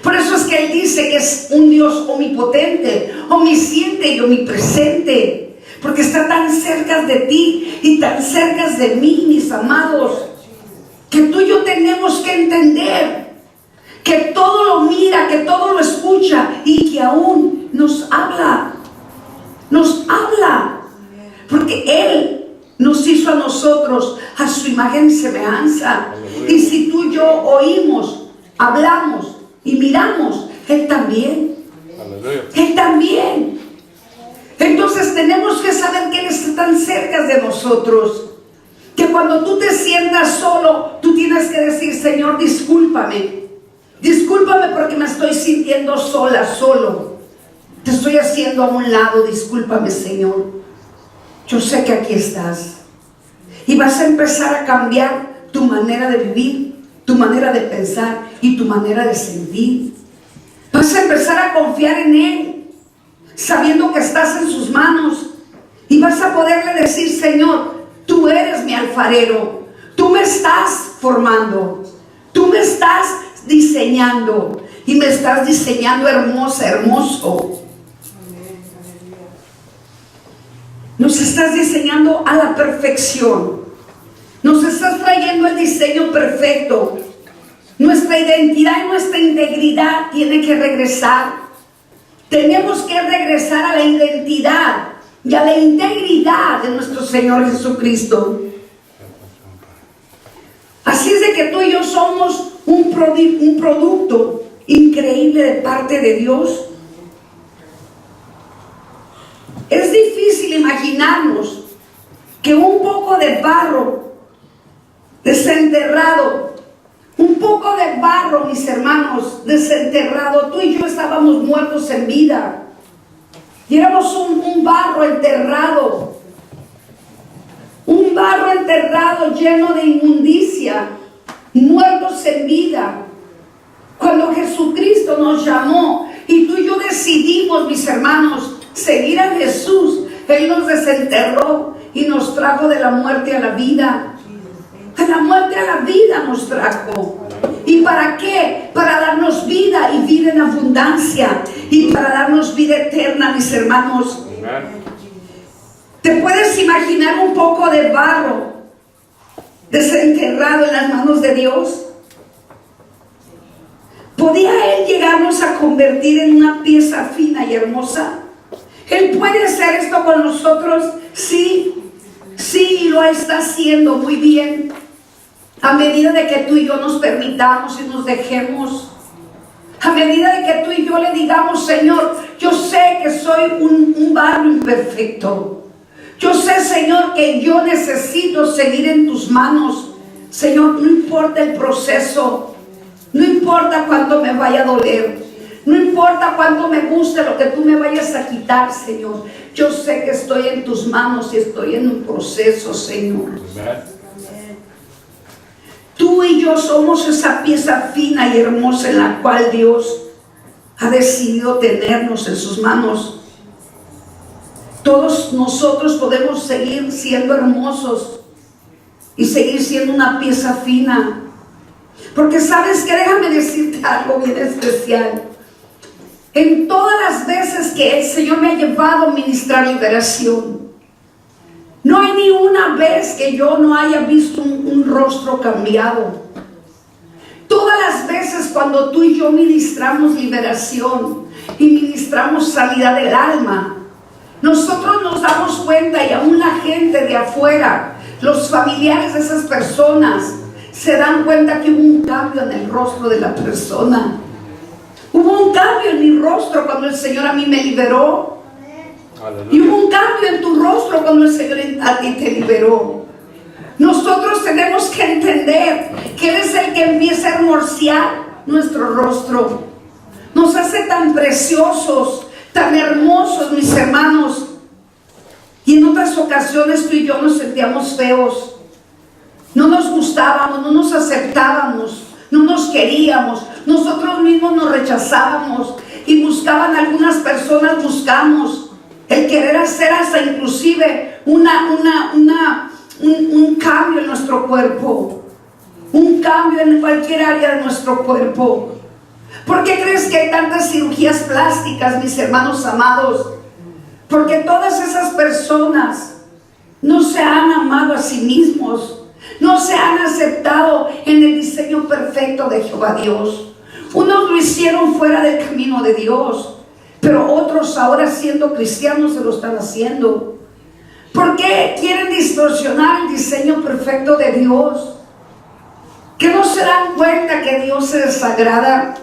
Por eso es que Él dice que es un Dios omnipotente, omnisciente y omnipresente, porque está tan cerca de ti y tan cerca de mí, mis amados, que tú y yo tenemos que entender que todo lo mira, que todo lo escucha, y que aún nos habla, porque Él nos hizo a nosotros a su imagen y semejanza. Y si tú y yo oímos, hablamos y miramos, Él también. Él también. Entonces tenemos que saber que Él está tan cerca de nosotros, que cuando tú te sientas solo, tú tienes que decir: Señor, discúlpame porque me estoy sintiendo solo. Te estoy haciendo a un lado, discúlpame, Señor. Yo sé que aquí estás. Y vas a empezar a cambiar tu manera de vivir, tu manera de pensar y tu manera de sentir. Vas a empezar a confiar en Él, sabiendo que estás en sus manos. Y vas a poderle decir: Señor, tú eres mi alfarero, tú me estás formando, tú me estás diseñando, y me estás diseñando hermoso. Nos estás diseñando a la perfección, nos estás trayendo el diseño perfecto. Nuestra identidad y nuestra integridad tiene que regresar. Tenemos que regresar a la identidad y a la integridad de nuestro Señor Jesucristo. Así es de que tú y yo somos un producto increíble de parte de Dios. Es difícil imaginarnos que un poco de barro desenterrado, un poco de barro, mis hermanos, desenterrado, tú y yo estábamos muertos en vida y éramos un barro enterrado. Un barro enterrado lleno de inmundicia, muertos en vida. Cuando Jesucristo nos llamó y tú y yo decidimos, mis hermanos, seguir a Jesús, Él nos desenterró y nos trajo de la muerte a la vida. De la muerte a la vida nos trajo. ¿Y para qué? Para darnos vida y vida en abundancia y para darnos vida eterna, mis hermanos. ¿Te puedes imaginar un poco de barro desenterrado en las manos de Dios? ¿Podía Él llegarnos a convertir en una pieza fina y hermosa? ¿Él puede hacer esto con nosotros? Sí, sí, lo está haciendo muy bien. A medida de que tú y yo nos permitamos y nos dejemos. A medida de que tú y yo le digamos, Señor, yo sé que soy un barro imperfecto. Yo sé, Señor, que yo necesito seguir en tus manos. Señor, no importa el proceso, no importa cuánto me vaya a doler, no importa cuánto me guste lo que tú me vayas a quitar, Señor. Yo sé que estoy en tus manos y estoy en un proceso, Señor. Tú y yo somos esa pieza fina y hermosa en la cual Dios ha decidido tenernos en sus manos. Todos nosotros podemos seguir siendo hermosos y seguir siendo una pieza fina. Porque sabes que, déjame decirte algo bien especial. En todas las veces que el Señor me ha llevado a ministrar liberación, no hay ni una vez que yo no haya visto un rostro cambiado. Todas las veces cuando tú y yo ministramos liberación y ministramos sanidad del alma, nosotros nos damos cuenta, y aún la gente de afuera, los familiares de esas personas, se dan cuenta que hubo un cambio en el rostro de la persona. Hubo un cambio en mi rostro cuando el Señor a mí me liberó. Y hubo un cambio en tu rostro cuando el Señor a ti te liberó. Nosotros tenemos que entender que Él es el que empieza a hermosear nuestro rostro. Nos hace tan preciosos, tan hermosos, mis hermanos. Y en otras ocasiones tú y yo nos sentíamos feos. No nos gustábamos, no nos aceptábamos, no nos queríamos. Nosotros mismos nos rechazábamos y buscaban algunas personas, buscamos el querer hacer hasta inclusive un cambio en nuestro cuerpo. Un cambio en cualquier área de nuestro cuerpo. ¿Por qué crees que hay tantas cirugías plásticas, mis hermanos amados? Porque todas esas personas no se han amado a sí mismos, no se han aceptado en el diseño perfecto de Jehová Dios. Unos lo hicieron fuera del camino de Dios, pero otros ahora siendo cristianos se lo están haciendo. ¿Por qué quieren distorsionar el diseño perfecto de Dios? ¿Que no se dan cuenta que Dios se desagrada?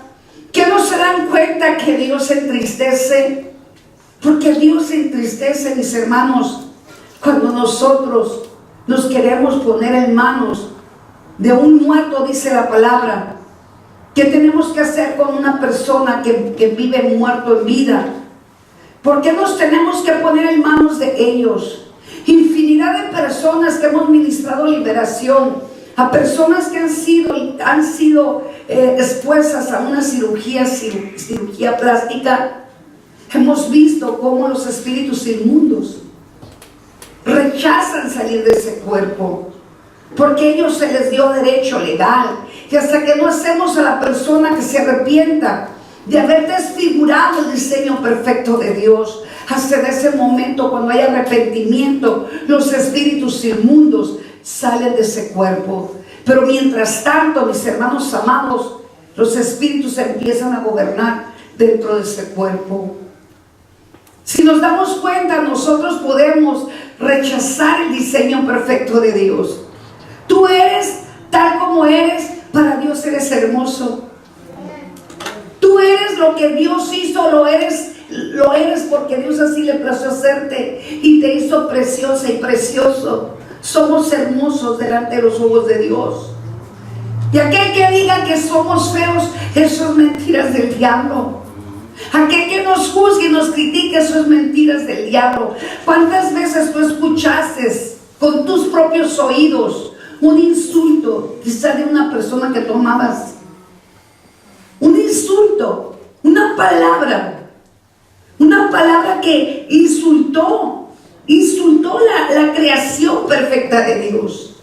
¿Que no se dan cuenta que Dios se entristece? Porque Dios se entristece, mis hermanos, cuando nosotros nos queremos poner en manos de un muerto, dice la palabra. ¿Qué tenemos que hacer con una persona que vive muerto en vida? ¿Por qué nos tenemos que poner en manos de ellos? Infinidad de personas que hemos ministrado liberación, a personas que han sido expuestas a una cirugía plástica. Hemos visto cómo los espíritus inmundos rechazan salir de ese cuerpo, porque a ellos se les dio derecho legal. Y hasta que no hacemos a la persona que se arrepienta de haber desfigurado el diseño perfecto de Dios, hasta en ese momento, cuando hay arrepentimiento, los espíritus inmundos salen de ese cuerpo. Pero mientras tanto, mis hermanos amados, los espíritus empiezan a gobernar dentro de ese cuerpo. Si nos damos cuenta, nosotros podemos rechazar el diseño perfecto de Dios. Tú eres tal como eres, para Dios eres hermoso. Tú eres lo que Dios hizo, lo eres porque Dios así le plació hacerte y te hizo preciosa y precioso. Somos hermosos delante de los ojos de Dios. Y aquel que diga que somos feos, eso es mentiras del diablo. Aquel que nos juzgue y nos critique, eso es mentiras del diablo. ¿Cuántas veces tú escuchaste con tus propios oídos un insulto, quizá de una persona que tú amabas? Un insulto, una palabra que insultó la creación perfecta de Dios.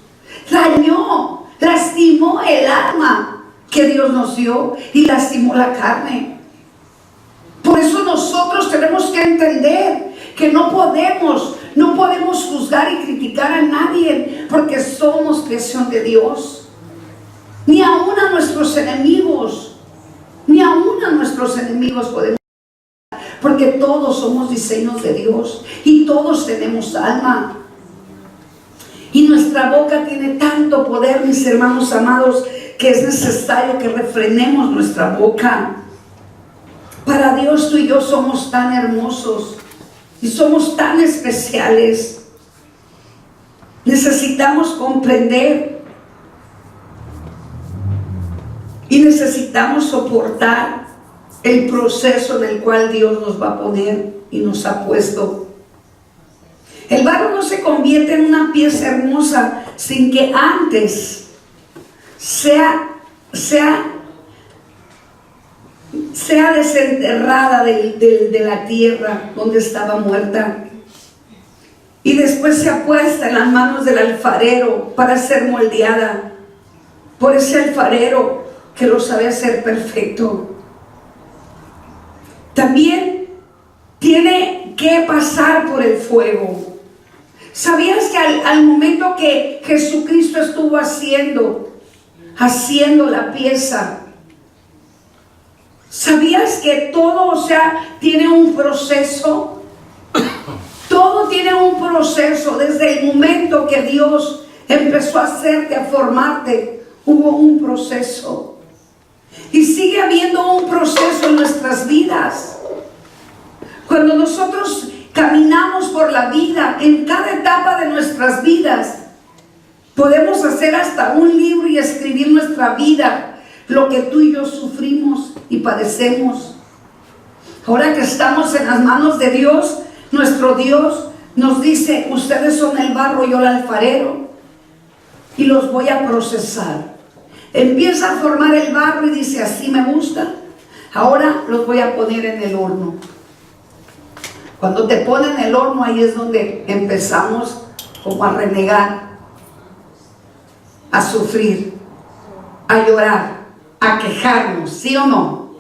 Dañó, lastimó el alma que Dios nos dio y lastimó la carne. Por eso nosotros tenemos que entender que no podemos juzgar y criticar a nadie, porque somos creación de Dios. Ni aún a nuestros enemigos podemos, porque todos somos diseños de Dios y todos tenemos alma. Y nuestra boca tiene tanto poder, mis hermanos amados, que es necesario que refrenemos nuestra boca. Para Dios, tú y yo somos tan hermosos y somos tan especiales. Necesitamos comprender y necesitamos soportar el proceso en el cual Dios nos va a poner y nos ha puesto. El barro no se convierte en una pieza hermosa sin que antes sea desenterrada de la tierra donde estaba muerta, y después sea puesta en las manos del alfarero para ser moldeada por ese alfarero que lo sabe hacer perfecto. También tiene que pasar por el fuego. ¿Sabías que al momento que Jesucristo estuvo haciendo la pieza, ¿sabías que todo, tiene un proceso? Todo tiene un proceso. Desde el momento que Dios empezó a hacerte, a formarte, hubo un proceso. Y sigue habiendo un proceso en nuestras vidas. Cuando nosotros caminamos por la vida, en cada etapa de nuestras vidas, podemos hacer hasta un libro y escribir nuestra vida, lo que tú y yo sufrimos y padecemos. Ahora que estamos en las manos de Dios, nuestro Dios nos dice: ustedes son el barro, yo el alfarero, y los voy a procesar. Empieza a formar el barro y dice: así me gusta. Ahora los voy a poner en el horno. Cuando te ponen en el horno, ahí es donde empezamos como a renegar, a sufrir, a llorar, a quejarnos, ¿sí o no?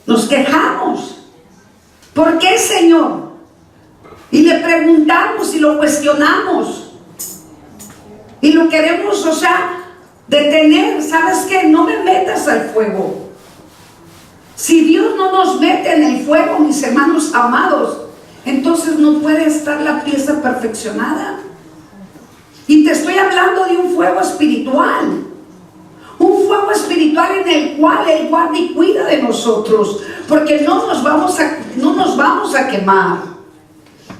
Nos quejamos. ¿Por qué, Señor? Y le preguntamos y lo cuestionamos. Y lo queremos, detener. ¿Sabes qué? No me metas al fuego. Si Dios no nos mete en el fuego, mis hermanos amados, entonces no puede estar la pieza perfeccionada. Y te estoy hablando de un fuego espiritual. Un fuego espiritual en el cual Él guarda y cuida de nosotros, porque no nos vamos a quemar.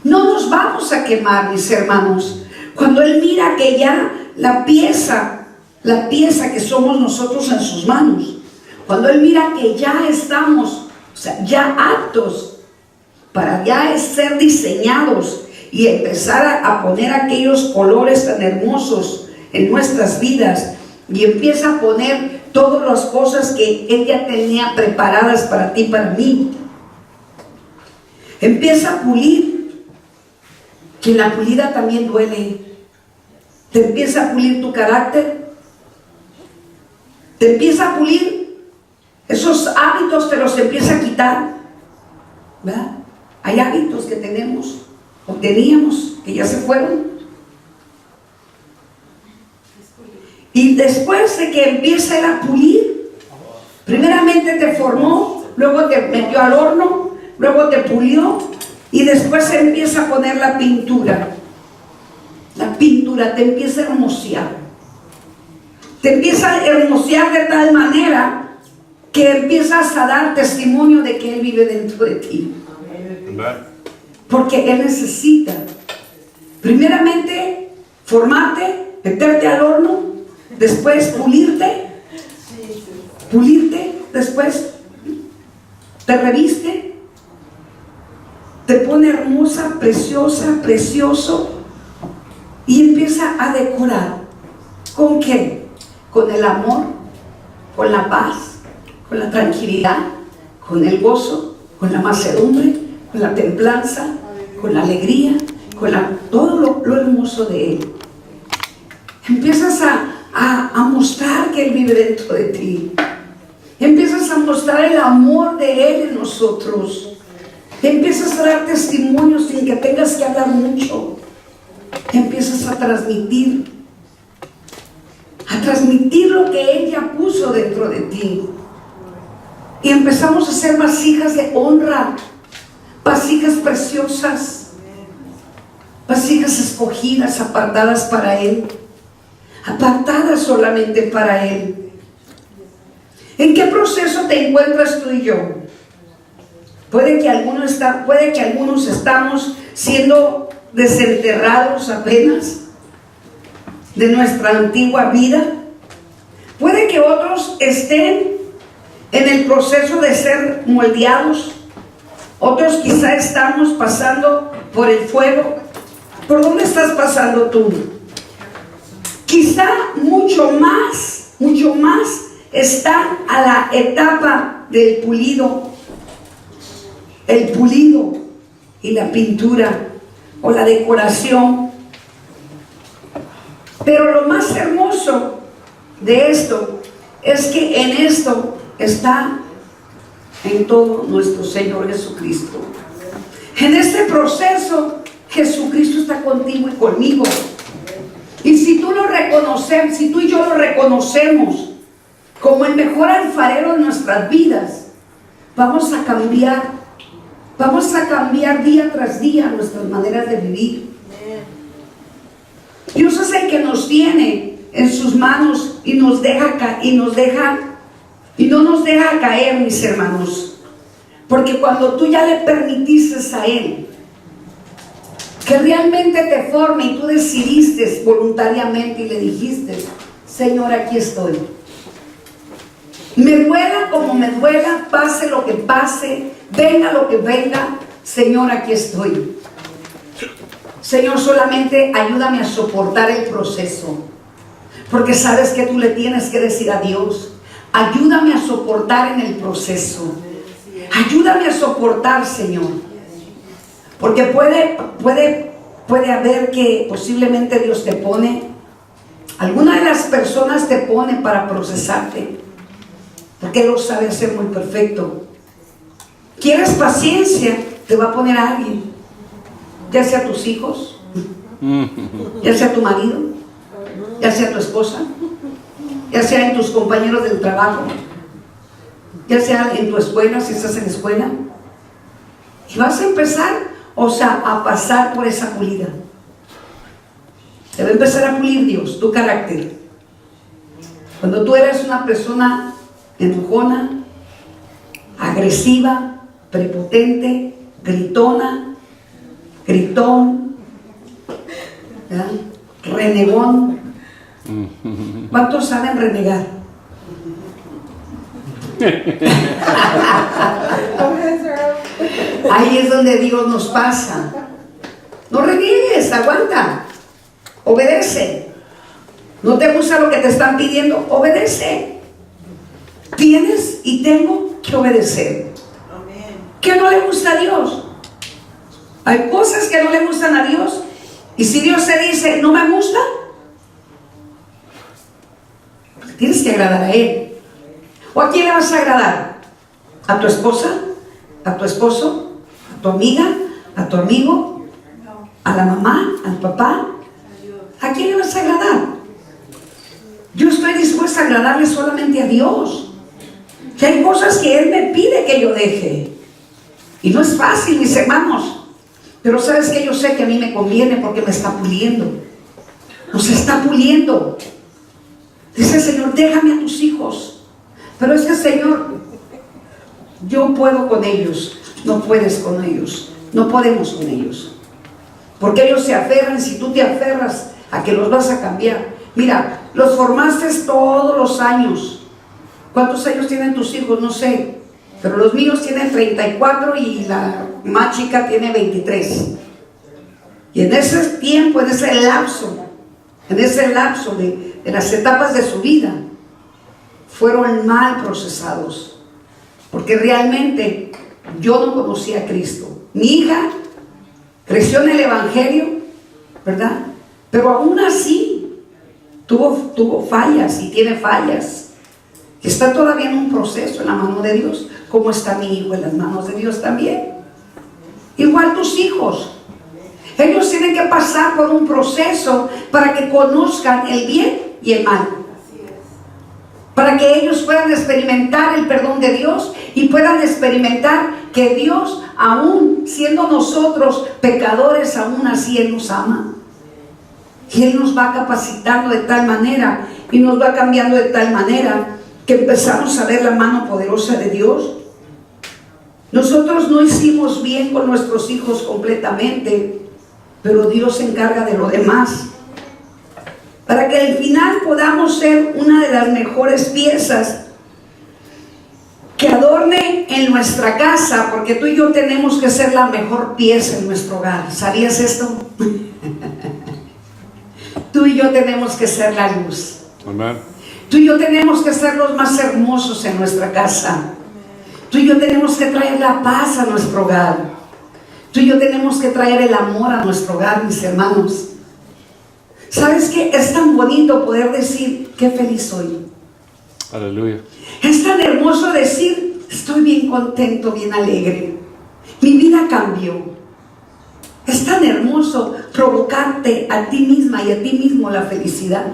No nos vamos a quemar, mis hermanos. Cuando Él mira que ya la pieza que somos nosotros en sus manos, cuando Él mira que ya estamos, ya aptos para ya ser diseñados y empezar a poner aquellos colores tan hermosos en nuestras vidas, y empieza a poner todas las cosas que Él ya tenía preparadas para ti y para mí. Empieza a pulir, que la pulida también duele. Te empieza a pulir tu carácter, te empieza a pulir esos hábitos, te los empieza a quitar, ¿verdad? Hay hábitos que tenemos o teníamos que ya se fueron. Y después de que empieza Él a pulir, primeramente te formó, luego te metió al horno, luego te pulió, y después se empieza a poner la pintura. La pintura te empieza a hermosear. te empieza a hermosear de tal manera que empiezas a dar testimonio de que Él vive dentro de ti. Porque Él necesita, primeramente, formarte, meterte al horno, después pulirte, después te reviste, te pone hermosa, preciosa, precioso, y empieza a decorar. ¿Con qué? Con el amor, con la paz, con la tranquilidad, con el gozo, con la mansedumbre, con la templanza, con la alegría, con todo lo hermoso de Él. Empiezas a mostrar que Él vive dentro de ti. Empiezas a mostrar el amor de Él en nosotros. Empiezas a dar testimonio sin que tengas que hablar mucho. Empiezas a transmitir lo que Él ya puso dentro de ti. Y empezamos a ser vasijas de honra, vasijas preciosas, vasijas escogidas, apartadas para Él, apartadas solamente para Él. ¿En qué proceso te encuentras tú y yo? Puede que algunos estamos siendo desenterrados apenas de nuestra antigua vida. Puede que otros estén en el proceso de ser moldeados. Otros quizá estamos pasando por el fuego. ¿Por dónde estás pasando tú? Quizá mucho más están a la etapa del pulido. El pulido y la pintura o la decoración. Pero lo más hermoso de esto es que en esto está en todo nuestro Señor Jesucristo. En este proceso Jesucristo está contigo y conmigo. Y si tú y yo lo reconocemos como el mejor alfarero de nuestras vidas, vamos a cambiar día tras día nuestras maneras de vivir. Dios es el que nos tiene en sus manos y no nos deja caer, mis hermanos. Porque cuando tú ya le permitiste a Él que realmente te forme y tú decidiste voluntariamente y le dijiste: Señor, aquí estoy. Me duela como me duela, pase lo que pase, venga lo que venga, Señor, aquí estoy. Señor, solamente ayúdame a soportar el proceso. Porque sabes que tú le tienes que decir a Dios: ayúdame a soportar en el proceso. Ayúdame a soportar, Señor. Porque puede haber que posiblemente Dios te pone, alguna de las personas te pone para procesarte. Porque Él lo sabe hacer muy perfecto. ¿Quieres paciencia? Te va a poner a alguien. Ya sea tus hijos, ya sea tu marido, ya sea tu esposa, ya sea en tus compañeros del trabajo, ya sea en tu escuela, si estás en escuela. Y vas a empezar, a pasar por esa pulida. Te va a empezar a pulir Dios, tu carácter. Cuando tú eres una persona enojona, agresiva, prepotente, gritón, ¿verdad? Renegón. ¿Cuántos saben renegar? Ahí es donde Dios nos pasa. No reniegues, aguanta, obedece. No te gusta lo que te están pidiendo, obedece. Tienes y tengo que obedecer. ¿Qué no le gusta a Dios? Hay cosas que no le gustan a Dios. Y si Dios te dice: no me gusta, tienes que agradar a Él. ¿O a quién le vas a agradar? ¿A tu esposa? ¿A tu esposo? ¿A tu amiga? ¿A tu amigo? ¿A la mamá? ¿al papá? ¿A quién le vas a agradar? Yo estoy dispuesta a agradarle solamente a Dios. Que hay cosas que Él me pide que yo deje. Y no es fácil, mis hermanos. Pero ¿sabes qué? Yo sé que a mí me conviene porque me está puliendo. Nos está puliendo. Dice el Señor, déjame a tus hijos. Pero es que, Señor, yo puedo con ellos. No puedes con ellos. No podemos con ellos. Porque ellos se aferran, y si tú te aferras a que los vas a cambiar. Mira, los formaste todos los años. ¿Cuántos años tienen tus hijos? No sé. Pero los míos tienen 34 y la más chica tiene 23. Y en ese tiempo, en ese lapso de las etapas de su vida, fueron mal procesados. Porque realmente yo no conocía a Cristo. Mi hija creció en el Evangelio, ¿verdad? Pero aún así tuvo fallas y tiene fallas. Está todavía en un proceso en la mano de Dios. ¿Cómo está mi hijo en las manos de Dios también? Igual tus hijos. Ellos tienen que pasar por un proceso para que conozcan el bien y el mal. Para que ellos puedan experimentar el perdón de Dios y puedan experimentar que Dios, aún siendo nosotros pecadores, aún así Él nos ama. Y Él nos va capacitando de tal manera y nos va cambiando de tal manera que empezamos a ver la mano poderosa de Dios. Nosotros no hicimos bien con nuestros hijos completamente, pero Dios se encarga de lo demás. Para que al final podamos ser una de las mejores piezas que adorne en nuestra casa, porque tú y yo tenemos que ser la mejor pieza en nuestro hogar. ¿Sabías esto? Tú y yo tenemos que ser la luz. Amén. Tú y yo tenemos que ser los más hermosos en nuestra casa. Tú y yo tenemos que traer la paz a nuestro hogar. Tú y yo tenemos que traer el amor a nuestro hogar, mis hermanos. ¿Sabes qué? Es tan bonito poder decir, qué feliz soy. Aleluya. Es tan hermoso decir, estoy bien contento, bien alegre. Mi vida cambió. Es tan hermoso provocarte a ti misma y a ti mismo la felicidad.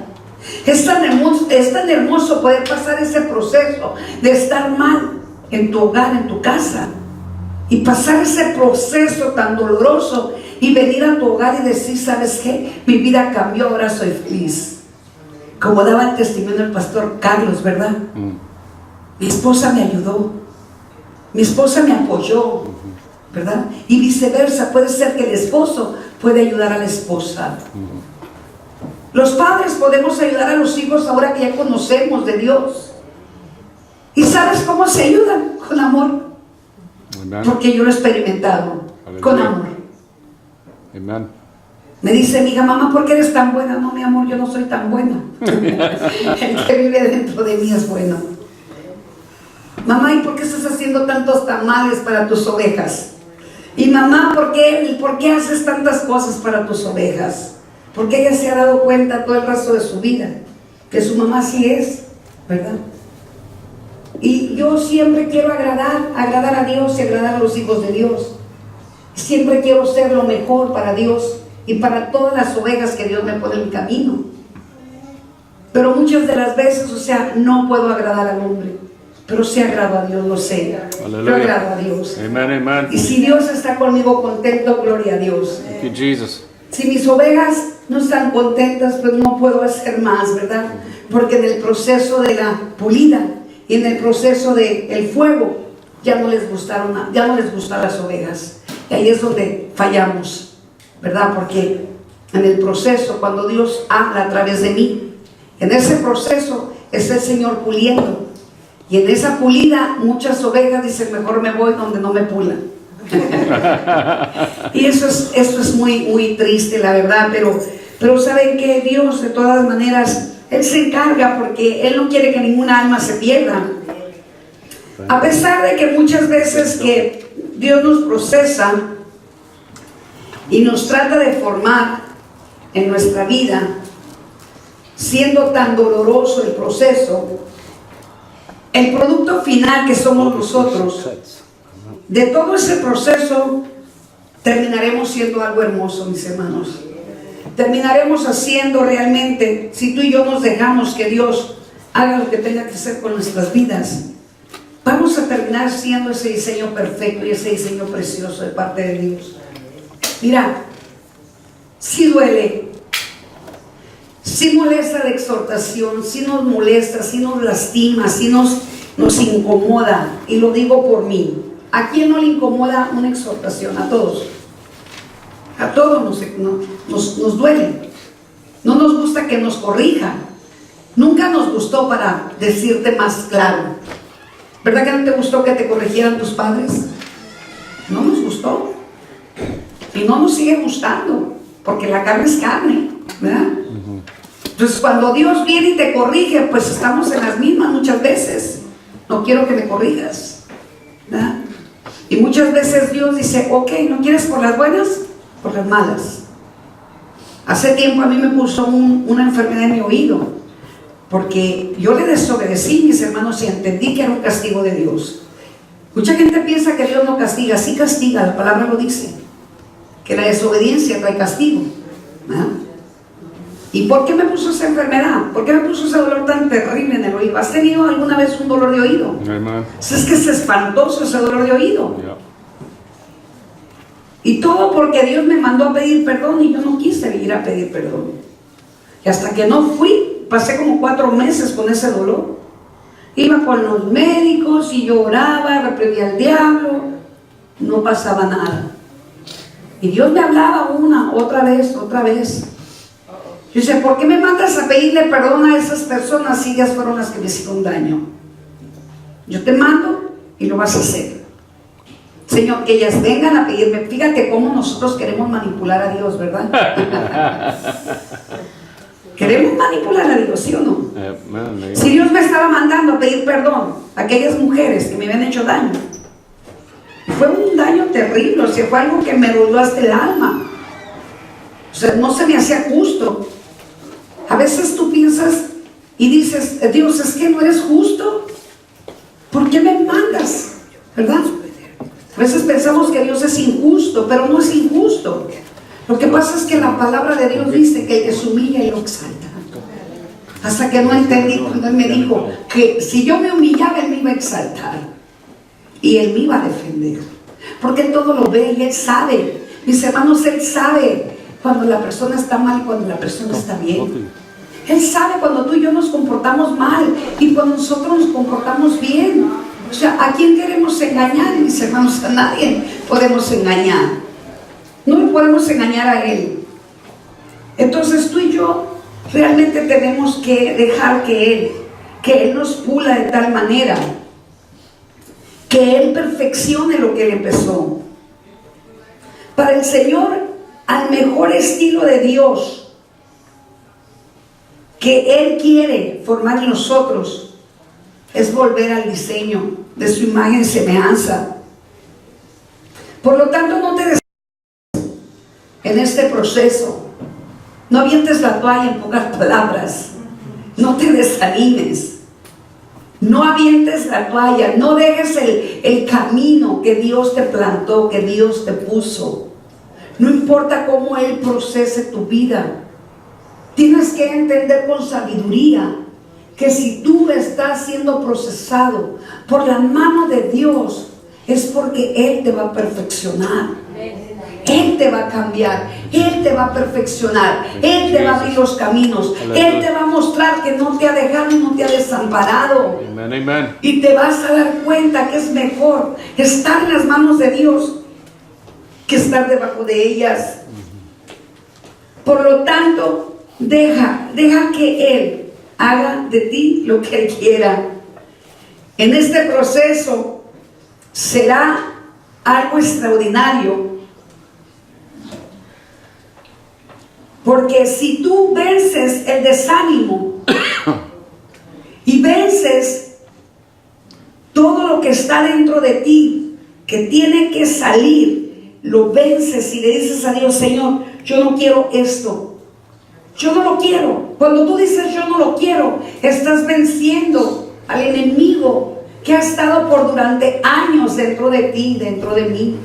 Es tan hermoso poder pasar ese proceso de estar mal en tu hogar, en tu casa, y pasar ese proceso tan doloroso y venir a tu hogar y decir, ¿sabes qué? Mi vida cambió, ahora soy feliz. Como daba el testimonio el pastor Carlos, ¿verdad? Mi esposa me ayudó, mi esposa me apoyó, ¿verdad? Y viceversa, puede ser que el esposo puede ayudar a la esposa. Los padres podemos ayudar a los hijos ahora que ya conocemos de Dios. ¿Y sabes cómo se ayudan? Con amor. Amén. Porque yo lo he experimentado. Aleluya. Con amor. Amén. Me dice mi hija, mamá, ¿por qué eres tan buena? No, mi amor, yo no soy tan buena. El que vive dentro de mí es bueno. Mamá, ¿y por qué estás haciendo tantos tamales para tus ovejas? Y mamá, ¿por qué haces tantas cosas para tus ovejas? Porque ella se ha dado cuenta todo el resto de su vida que su mamá sí es, ¿verdad? Y yo siempre quiero agradar a Dios y agradar a los hijos de Dios. Siempre quiero ser lo mejor para Dios y para todas las ovejas que Dios me pone en mi camino. Pero muchas de las veces, no puedo agradar al hombre, pero sí agrado a Dios, lo sé. Aleluya. Yo agrado a Dios. Amén, amén. Y si Dios está conmigo contento, gloria a Dios. Thank you, Jesus. Si mis ovejas no están contentas, pues no puedo hacer más, ¿verdad? Porque en el proceso de la pulida y en el proceso del fuego ya no les gustan las ovejas. Y ahí es donde fallamos, ¿verdad? Porque en el proceso, cuando Dios habla a través de mí, en ese proceso está el Señor puliendo. Y en esa pulida muchas ovejas dicen, mejor me voy donde no me pulan. Y eso es muy, muy triste, la verdad, pero saben que Dios de todas maneras, Él se encarga porque Él no quiere que ninguna alma se pierda. A pesar de que muchas veces que Dios nos procesa y nos trata de formar en nuestra vida, siendo tan doloroso el proceso, el producto final que somos nosotros, de todo ese proceso terminaremos siendo algo hermoso, mis hermanos. Terminaremos haciendo realmente, si tú y yo nos dejamos que Dios haga lo que tenga que hacer con nuestras vidas, vamos a terminar siendo ese diseño perfecto y ese diseño precioso de parte de Dios. Mira, sí duele Sí molesta la exhortación, sí nos molesta, sí nos lastima, sí nos incomoda. Y lo digo por mí. ¿A quién no le incomoda una exhortación? A todos. A todos nos duele. No nos gusta que nos corrijan. Nunca nos gustó, para decirte más claro. ¿Verdad que no te gustó que te corrigieran tus padres? No nos gustó. Y no nos sigue gustando, porque la carne es carne, ¿verdad? Entonces cuando Dios viene y te corrige, pues estamos en las mismas muchas veces. No quiero que me corrijas, ¿verdad? Y muchas veces Dios dice, ok, ¿no quieres por las buenas? Por las malas. Hace tiempo a mí me puso una enfermedad en mi oído, porque yo le desobedecí, mis hermanos, y entendí que era un castigo de Dios. Mucha gente piensa que Dios no castiga. Sí castiga, la palabra lo dice, que la desobediencia trae castigo, ¿verdad? ¿Y por qué me puso esa enfermedad? ¿Por qué me puso ese dolor tan terrible en el oído? ¿Has tenido alguna vez un dolor de oído? Amen. Es que es espantoso ese dolor de oído. Yeah. Y todo porque Dios me mandó a pedir perdón y yo no quise ir a pedir perdón. Y hasta que no fui, pasé como 4 meses con ese dolor. Iba con los médicos y lloraba, reprendía al diablo, no pasaba nada. Y Dios me hablaba otra vez. Yo decía, ¿por qué me mandas a pedirle perdón a esas personas si ellas fueron las que me hicieron daño? Yo te mando y lo vas a hacer. Señor, que ellas vengan a pedirme. Fíjate cómo nosotros queremos manipular a Dios, ¿verdad? Queremos manipular a Dios, ¿sí o no? Amen. Si Dios me estaba mandando a pedir perdón a aquellas mujeres que me habían hecho daño, fue un daño terrible, o sea, fue algo que me dolió hasta el alma. O sea, no se me hacía justo. A veces tú piensas y dices, Dios, es que no eres justo. ¿Por qué me mandas? ¿Verdad? A veces pensamos que Dios es injusto, pero no es injusto. Lo que pasa es que la palabra de Dios dice que el que se humilla y lo exalta. Hasta que no entendí cuando Él me dijo que si yo me humillaba, Él me iba a exaltar. Y Él me iba a defender. Porque Él todo lo ve y Él sabe. Mis hermanos, Él sabe cuando la persona está mal y cuando la persona está bien. Él sabe cuando tú y yo nos comportamos mal y cuando nosotros nos comportamos bien. O sea, ¿a quién queremos engañar, mis hermanos? A nadie podemos engañar. No le podemos engañar a Él. Entonces tú y yo realmente tenemos que dejar que Él nos pula de tal manera que Él perfeccione lo que Él empezó. Para el Señor, al mejor estilo de Dios que Él quiere formar en nosotros es volver al diseño de su imagen y semejanza. Por lo tanto, no te desanimes en este proceso. No avientes la toalla, en pocas palabras. No te desanimes. No avientes la toalla. No dejes el camino que Dios te plantó, que Dios te puso. No importa cómo Él procese tu vida. Tienes que entender con sabiduría que si tú estás siendo procesado por la mano de Dios, es porque Él te va a perfeccionar. Él te va a cambiar, Él te va a perfeccionar, Él te va a abrir los caminos, Él te va a mostrar que no te ha dejado y no te ha desamparado. Amen. Y te vas a dar cuenta que es mejor estar en las manos de Dios que estar debajo de ellas. Por lo tanto, deja que Él haga de ti lo que Él quiera. En este proceso será algo extraordinario. Porque si tú vences el desánimo y vences todo lo que está dentro de ti, que tiene que salir, lo vences y le dices a Dios, Señor, yo no quiero esto, yo no lo quiero. Cuando tú dices yo no lo quiero, estás venciendo al enemigo que ha estado durante años dentro de ti, dentro de mí.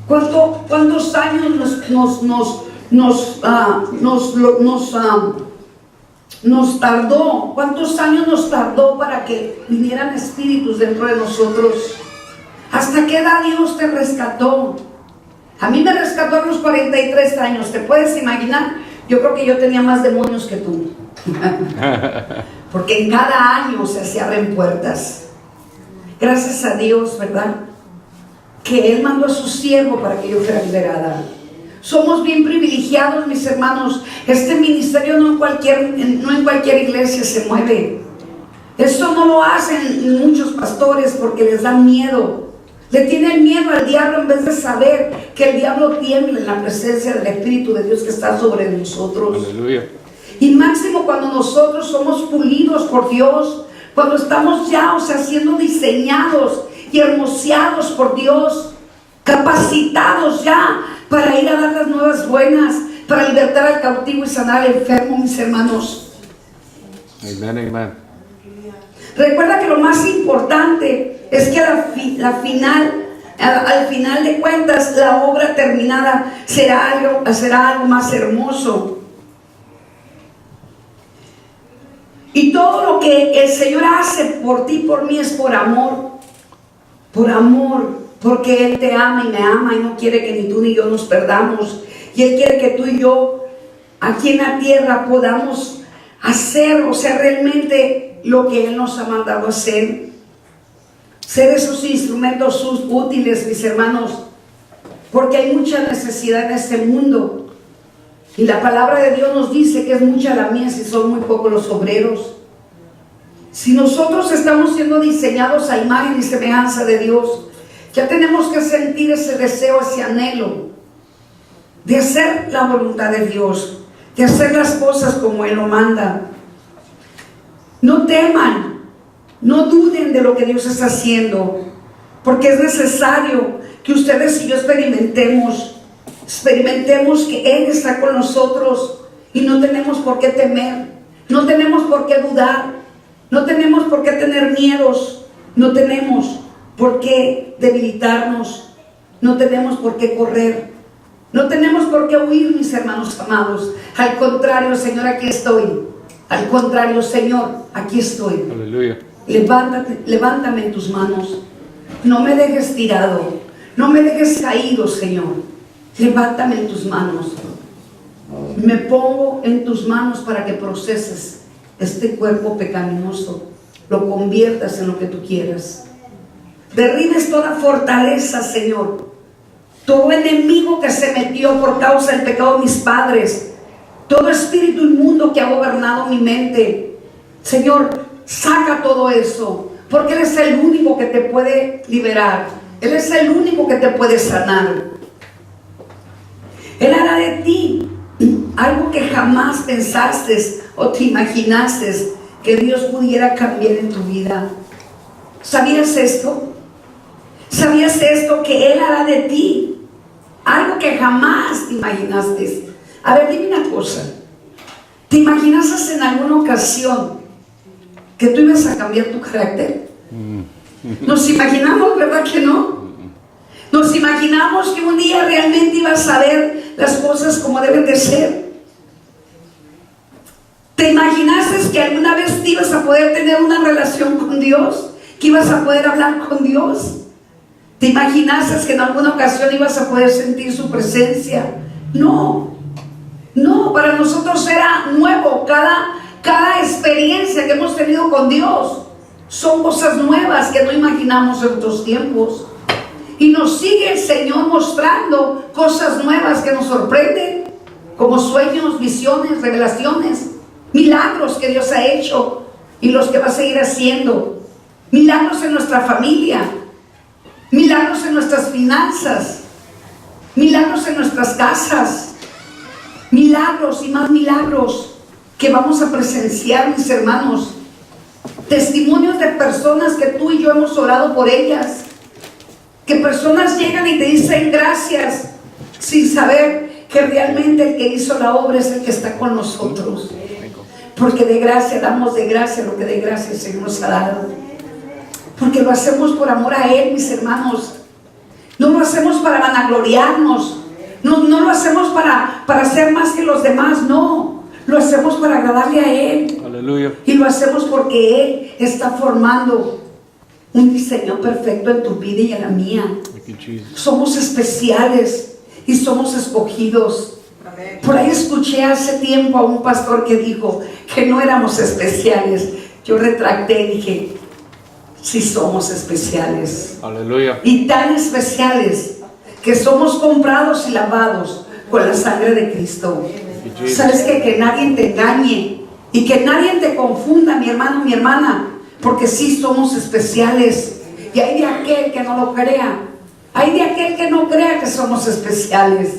¿Cuántos años nos tardó? ¿Cuántos años nos tardó para que vinieran espíritus dentro de nosotros? ¿Hasta qué edad Dios te rescató? A mí me rescató a los 43 años, ¿te puedes imaginar? yo creo que yo tenía más demonios que tú. Porque en cada año se cierran puertas. Gracias a Dios, ¿verdad? Que Él mandó a su siervo para que yo fuera liberada. Somos bien privilegiados, mis hermanos. Este ministerio no en cualquier iglesia se mueve. Esto no lo hacen muchos pastores porque les dan miedo. Le tienen miedo al diablo en vez de saber que el diablo tiembla en la presencia del Espíritu de Dios que está sobre nosotros. Aleluya. Y máximo cuando nosotros somos pulidos por Dios, cuando estamos ya, siendo diseñados y hermoseados por Dios, capacitados ya para ir a dar las nuevas buenas, para libertar al cautivo y sanar al enfermo, mis hermanos. Amén, amén. Recuerda que lo más importante es que al final de cuentas, la obra terminada será algo más hermoso. Y todo lo que el Señor hace por ti y por mí es por amor, porque Él te ama y me ama y no quiere que ni tú ni yo nos perdamos. Y Él quiere que tú y yo aquí en la tierra podamos hacer, realmente lo que Él nos ha mandado hacer. Ser esos instrumentos útiles, mis hermanos, porque hay mucha necesidad en este mundo. Y la palabra de Dios nos dice que es mucha la mies y son muy pocos los obreros. Si nosotros estamos siendo diseñados a imagen y semejanza de Dios, ya tenemos que sentir ese deseo, ese anhelo de hacer la voluntad de Dios, de hacer las cosas como Él lo manda. No teman, no duden de lo que Dios está haciendo, porque es necesario que ustedes y yo experimentemos que Él está con nosotros y no tenemos por qué temer, no tenemos por qué dudar, no tenemos por qué tener miedos, no tenemos por qué debilitarnos, no tenemos por qué correr, no tenemos por qué huir, mis hermanos amados. Al contrario, Señor, aquí estoy. Al contrario, Señor, aquí estoy. Aleluya. Levántame en tus manos, no me dejes tirado, no me dejes caído, Señor. Levántame en tus manos. Me pongo en tus manos para que proceses este cuerpo pecaminoso, lo conviertas en lo que tú quieras. Derribes toda fortaleza, Señor. Todo enemigo que se metió por causa del pecado de mis padres, todo espíritu inmundo que ha gobernado mi mente, Señor, saca todo eso, porque Él es el único que te puede liberar. Él es el único que te puede sanar. Él hará de ti algo que jamás pensaste o te imaginaste que Dios pudiera cambiar en tu vida. ¿Sabías esto? ¿Sabías esto? Que Él hará de ti algo que jamás te imaginaste. A ver, dime una cosa. ¿Te imaginaste en alguna ocasión que tú ibas a cambiar tu carácter? Nos imaginamos, ¿verdad que no? Nos imaginamos que un día realmente ibas a ver las cosas como deben de ser. ¿Te imaginaste que alguna vez te ibas a poder tener una relación con Dios? ¿Que ibas a poder hablar con Dios? ¿Te imaginaste que en alguna ocasión ibas a poder sentir su presencia? No, para nosotros era nuevo. Cada experiencia que hemos tenido con Dios son cosas nuevas que no imaginamos en otros tiempos. Y nos sigue el Señor mostrando cosas nuevas que nos sorprenden, como sueños, visiones, revelaciones, milagros que Dios ha hecho y los que va a seguir haciendo. Milagros en nuestra familia, milagros en nuestras finanzas, milagros en nuestras casas, milagros y más milagros que vamos a presenciar, mis hermanos. Testimonios de personas que tú y yo hemos orado por ellas, que personas llegan y te dicen gracias sin saber que realmente el que hizo la obra es el que está con nosotros, porque de gracia damos de gracia lo que de gracia el Señor nos ha dado, porque lo hacemos por amor a Él, mis hermanos. No lo hacemos para vanagloriarnos, no lo hacemos para ser más que los demás, no, lo hacemos para agradarle a Él. Aleluya. Y lo hacemos porque Él está formando un diseño perfecto en tu vida y en la mía. Somos especiales y somos escogidos. Por ahí escuché hace tiempo a un pastor que dijo que no éramos especiales. Yo retracté y dije, sí somos especiales. Aleluya. Y tan especiales que somos comprados y lavados con la sangre de Cristo. ¿Sabes qué? Que nadie te engañe y que nadie te confunda, mi hermano, mi hermana, porque sí somos especiales. Y hay de aquel que no lo crea. Hay de aquel que no crea que somos especiales.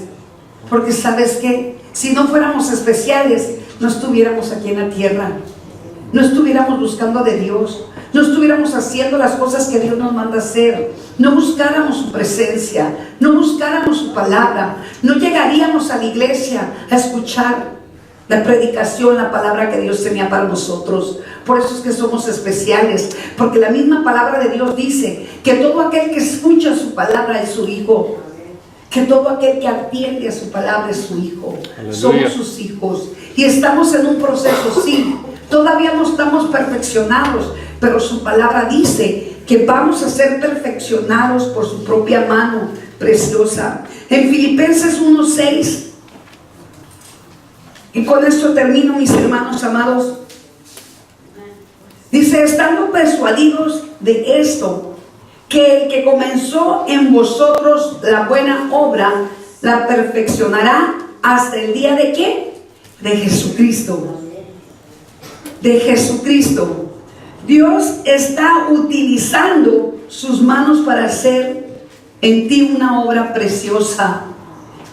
Porque ¿sabes qué? Si no fuéramos especiales, no estuviéramos aquí en la tierra. No estuviéramos buscando de Dios. No estuviéramos haciendo las cosas que Dios nos manda hacer. No buscáramos su presencia. No buscáramos su palabra. No llegaríamos a la iglesia a escuchar la predicación, la palabra que Dios tenía para nosotros. Por eso es que somos especiales. Porque la misma palabra de Dios dice que todo aquel que escucha su palabra es su hijo. Que todo aquel que atiende a su palabra es su hijo. Aleluya. Somos sus hijos. Y estamos en un proceso, sí. Todavía no estamos perfeccionados, pero su palabra dice que vamos a ser perfeccionados por su propia mano preciosa. En Filipenses 1:6, y con esto termino, mis hermanos amados, dice: estando persuadidos de esto, que el que comenzó en vosotros la buena obra, la perfeccionará hasta el día de ¿qué? De Jesucristo. De Jesucristo. Dios está utilizando sus manos para hacer en ti una obra preciosa.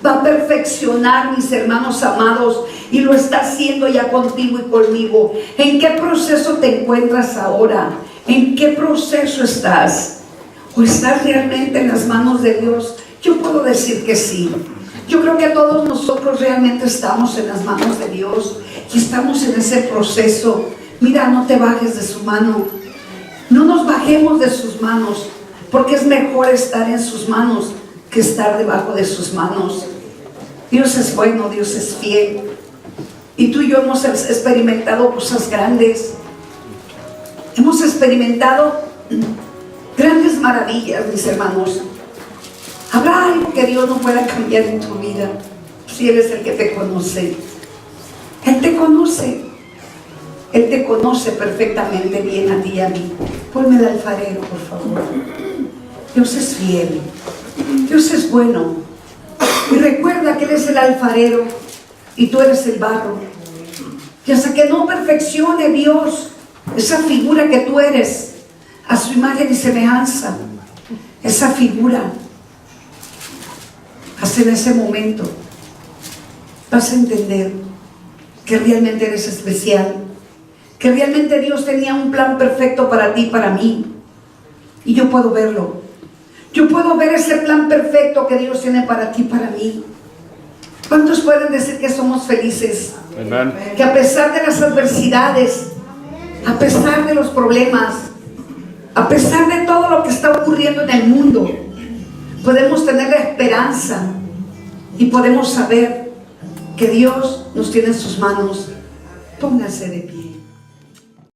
Va a perfeccionar, mis hermanos amados, y lo está haciendo ya contigo y conmigo. ¿En qué proceso te encuentras ahora? ¿En qué proceso estás? ¿O estás realmente en las manos de Dios? Yo puedo decir que sí. Yo creo que todos nosotros realmente estamos en las manos de Dios y estamos en ese proceso. Mira, no te bajes de su mano. No nos bajemos de sus manos, porque es mejor estar en sus manos que estar debajo de sus manos. Dios es bueno, Dios es fiel. Y tú y yo hemos experimentado cosas grandes. Hemos experimentado grandes maravillas, mis hermanos. ¿Habrá algo que Dios no pueda cambiar en tu vida? Si eres el que te conoce. Él te conoce. Él te conoce perfectamente bien a ti y a mí. Ponme el alfarero, por favor. Dios es fiel. Dios es bueno. Y recuerda que Él es el alfarero y tú eres el barro. Y hasta que no perfeccione Dios esa figura que tú eres, a su imagen y semejanza, esa figura, hasta en ese momento vas a entender que realmente eres especial, que realmente Dios tenía un plan perfecto para ti y para mí. Y yo puedo verlo. Yo puedo ver ese plan perfecto que Dios tiene para ti y para mí. ¿Cuántos pueden decir que somos felices? Amen. Que a pesar de las adversidades, a pesar de los problemas, a pesar de todo lo que está ocurriendo en el mundo, podemos tener la esperanza y podemos saber que Dios nos tiene en sus manos. Pónganse de pie.